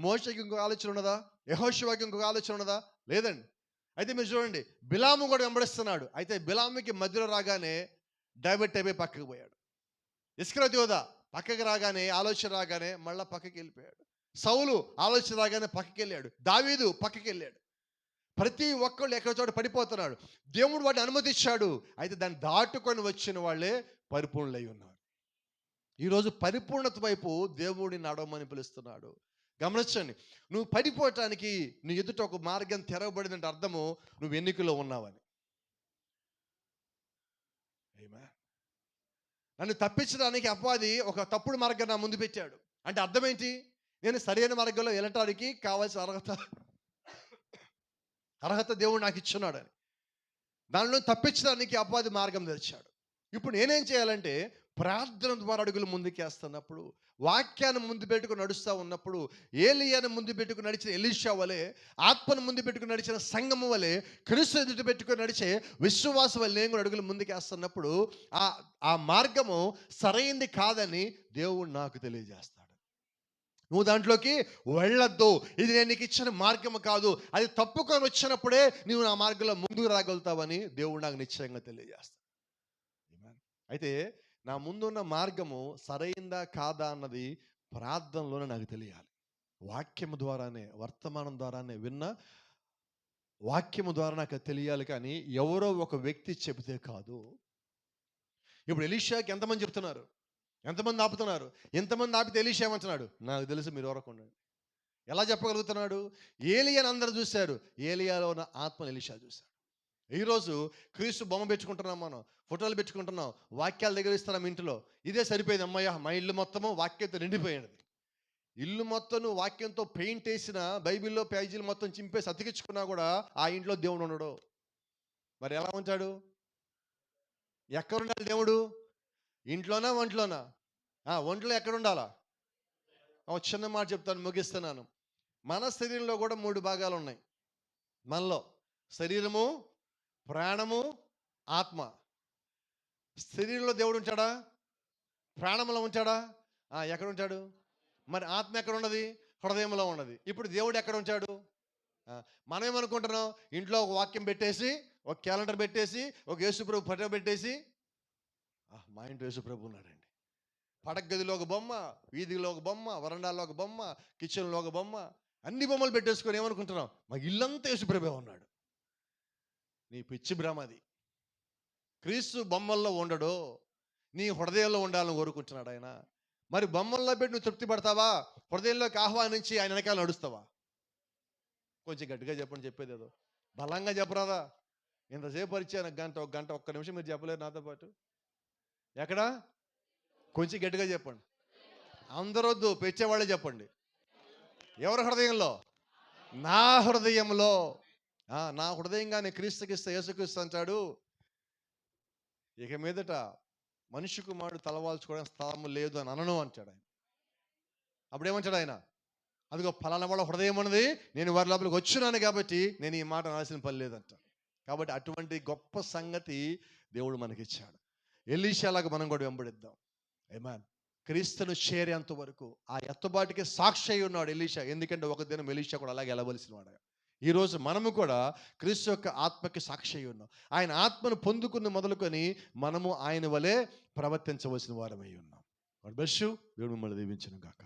మోషేకి ఇంకొక ఆలోచన ఉన్నదా? యెహోషువకి ఇంకొక ఆలోచన ఉన్నదా? లేదండి. అయితే మీరు చూడండి, బిలాము కూడా వెంబడిస్తున్నాడు. అయితే బిలాముకి మధ్యలో రాగానే డైవర్ట్ అయిపోయి పక్కకు పోయాడు. ఇస్కరియోతు యోధా పక్కకి రాగానే, ఆలోచన రాగానే మళ్ళీ పక్కకి వెళ్ళిపోయాడు. సౌలు ఆలోచన రాగానే పక్కకి వెళ్ళాడు. దావీదు పక్కకి వెళ్ళాడు. ప్రతి ఒక్కళ్ళు ఎక్కడ చోట పడిపోతున్నాడు. దేవుడు వాడిని అనుమతించాడు. అయితే దాన్ని దాటుకొని వచ్చిన వాళ్ళే పరిపూర్ణులై ఉన్నారు. ఈరోజు పరిపూర్ణత వైపు దేవుడిని నడవమని పిలుస్తున్నాడు. గమనించండి, నువ్వు పడిపోవటానికి నీ ఎదుట ఒక మార్గం తెరవబడిందంటే అర్థము నువ్వు ఎన్నికలో ఉన్నావని. ఆమేన్. నన్ను తప్పించడానికి అపవాది ఒక తప్పుడు మార్గం నా ముందు పెట్టాడు అంటే అర్థం ఏంటి? నేను సరైన మార్గంలో వెళ్ళటానికి కావాల్సిన అర్హత దేవుడు నాకు ఇచ్చున్నాడని. దానిలో తప్పించడానికి అపవాది మార్గం తెచ్చాడు. ఇప్పుడు నేనేం చేయాలంటే ప్రార్థన ద్వారా అడుగులు ముందుకేస్తున్నప్పుడు, వాక్యాన్ని ముందు పెట్టుకుని నడుస్తూ ఉన్నప్పుడు, ఏలియాను ముందు పెట్టుకుని నడిచిన ఎలీషా వలె, ఆత్మను ముందు పెట్టుకుని నడిచిన సంఘము వలె, క్రీస్తు ఎదుట పెట్టుకుని నడిచే విశ్వాసం వల్ల నేను కూడా అడుగులు ముందుకేస్తున్నప్పుడు ఆ మార్గము సరైంది కాదని దేవుడు నాకు తెలియజేస్తాడు. నువ్వు దాంట్లోకి వెళ్ళొద్దు, ఇది నేను నీకు ఇచ్చిన మార్గము కాదు, అది తప్పుకొని వచ్చినప్పుడే నువ్వు నా మార్గంలో ముందుకు రాగలుగుతావని దేవుడు నాకు నిశ్చయంగా తెలియజేస్తాడు. అయితే నా ముందున్న మార్గము సరైందా కాదా అన్నది ప్రార్థనలోనే నాకు తెలియాలి. వాక్యము ద్వారానే, వర్తమానం ద్వారానే, విన్న వాక్యము ద్వారా నాకు తెలియాలి, కానీ ఎవరో ఒక వ్యక్తి చెబితే కాదు. ఇప్పుడు ఎలీషాకి ఎంతమంది చెప్తున్నారు, ఎంతమంది ఆపుతున్నారు? ఎంతమంది ఆపితే ఎలీషా ఏమంటున్నాడు? నాకు తెలుసు, మీరు ఎవరకుండా. ఎలా చెప్పగలుగుతున్నాడు? ఏలియాని అందరూ చూశారు, ఏలియాలో ఉన్న ఆత్మను ఎలీషా చూశాడు. ఈరోజు క్రీస్తు బొమ్మ పెట్టుకుంటున్నాం, మనం ఫోటోలు పెట్టుకుంటున్నాం, వాక్యాలు దగ్గర ఇస్తున్నాం ఇంట్లో. ఇదే సరిపోయింది, అమ్మయ్య మా ఇల్లు మొత్తము వాక్యంతో నిండిపోయినది. ఇల్లు మొత్తం నువ్వు వాక్యంతో పెయింట్ వేసిన, బైబిల్లో పేజీలు మొత్తం చింపేసి అతికించుకున్నా కూడా ఆ ఇంట్లో దేవుడు ఉండడు. మరి ఎలా ఉంటాడు? ఎక్కడ ఉండాలి దేవుడు? ఇంట్లోనా ఒంట్లోనా? ఒంట్లో ఎక్కడ ఉండాలా? చిన్న మాట చెప్తాను, ముగిస్తున్నాను. మన శరీరంలో కూడా 3 భాగాలు ఉన్నాయి మనలో. శరీరము, ప్రాణము, ఆత్మ. శరీరంలో దేవుడు ఉంటాడా? ప్రాణంలో ఉంటాడా? ఎక్కడ ఉంటాడు? మరి ఆత్మ ఎక్కడ ఉన్నది? హృదయంలో ఉన్నది. ఇప్పుడు దేవుడు ఎక్కడ ఉంటాడు? మనం ఏమనుకుంటున్నాం, ఇంట్లో ఒక వాక్యం పెట్టేసి, ఒక క్యాలెండర్ పెట్టేసి, ఒక యేసుప్రభు ఫోటో పెట్టేసి, మా ఇంట్లో యేసుప్రభు ఉన్నాడండి. పడక గదిలో ఒక బొమ్మ, వీధిలో ఒక బొమ్మ, వరండాలో ఒక బొమ్మ, కిచెన్లో ఒక బొమ్మ, అన్ని బొమ్మలు పెట్టేసుకొని ఏమనుకుంటున్నాం, మా ఇల్లంతా యేసుప్రభే ఉన్నాడు. నీ పిచ్చి భ్రమ అది. క్రీస్తు బొమ్మల్లో ఉండడు, నీ హృదయంలో ఉండాలని కోరుకుంటున్నాడు ఆయన. మరి బొమ్మల్లో పెట్టి నువ్వు తృప్తి పడతావా? హృదయంలోకి ఆహ్వానించి ఆయన వెనకాల నడుస్తావా? కొంచెం గట్టిగా చెప్పండి, చెప్పేది ఏదో బలంగా చెప్పరాదా? ఇంతసేపు పరిచయం ఒక గంట ఒక్క నిమిషం మీరు చెప్పలేరు నాతో పాటు. ఎక్కడా? కొంచెం గట్టిగా చెప్పండి. అందరొద్దు, పెంచేవాళ్ళే చెప్పండి. ఎవరి హృదయంలో? నా హృదయంలో. నా హృదయంగానే క్రీస్తుకిస్తే యేసుక్రీస్తు అంటాడు, ఇక మీదట మనిషి కుమారుడు తలవాల్చుకోవడానికి స్థలము లేదు అని అనను అంటాడు ఆయన. అప్పుడేమంటాడు ఆయన? అదిగో ఫలానా వాళ్ళ హృదయం అన్నది, నేను వారి లోపలికి వచ్చినాను కాబట్టి నేను ఈ మాట అనాల్సిన పని లేదంట. కాబట్టి అటువంటి గొప్ప సంగతి దేవుడు మనకిచ్చాడు. ఎలీషాలాగా మనం కూడా వెంబడిద్దాం. ఆమేన్. క్రీస్తును చేరేంత వరకు ఆ ఎత్తబాటుకి సాక్షి అయి ఉన్నాడు ఎలీషా. ఎందుకంటే ఒక దినం ఎలీషా కూడా అలాగే వెళ్ళవలసిన వాడు. ఈరోజు మనము కూడా క్రీస్తు యొక్క ఆత్మకి సాక్షి అయి ఉన్నాం. ఆయన ఆత్మను పొందుకుని మొదలుకొని మనము ఆయన వలె ప్రవర్తించవలసిన వారమై ఉన్నాం. God bless you. దేవుడు మిమ్మల్ని దీవించును గాక.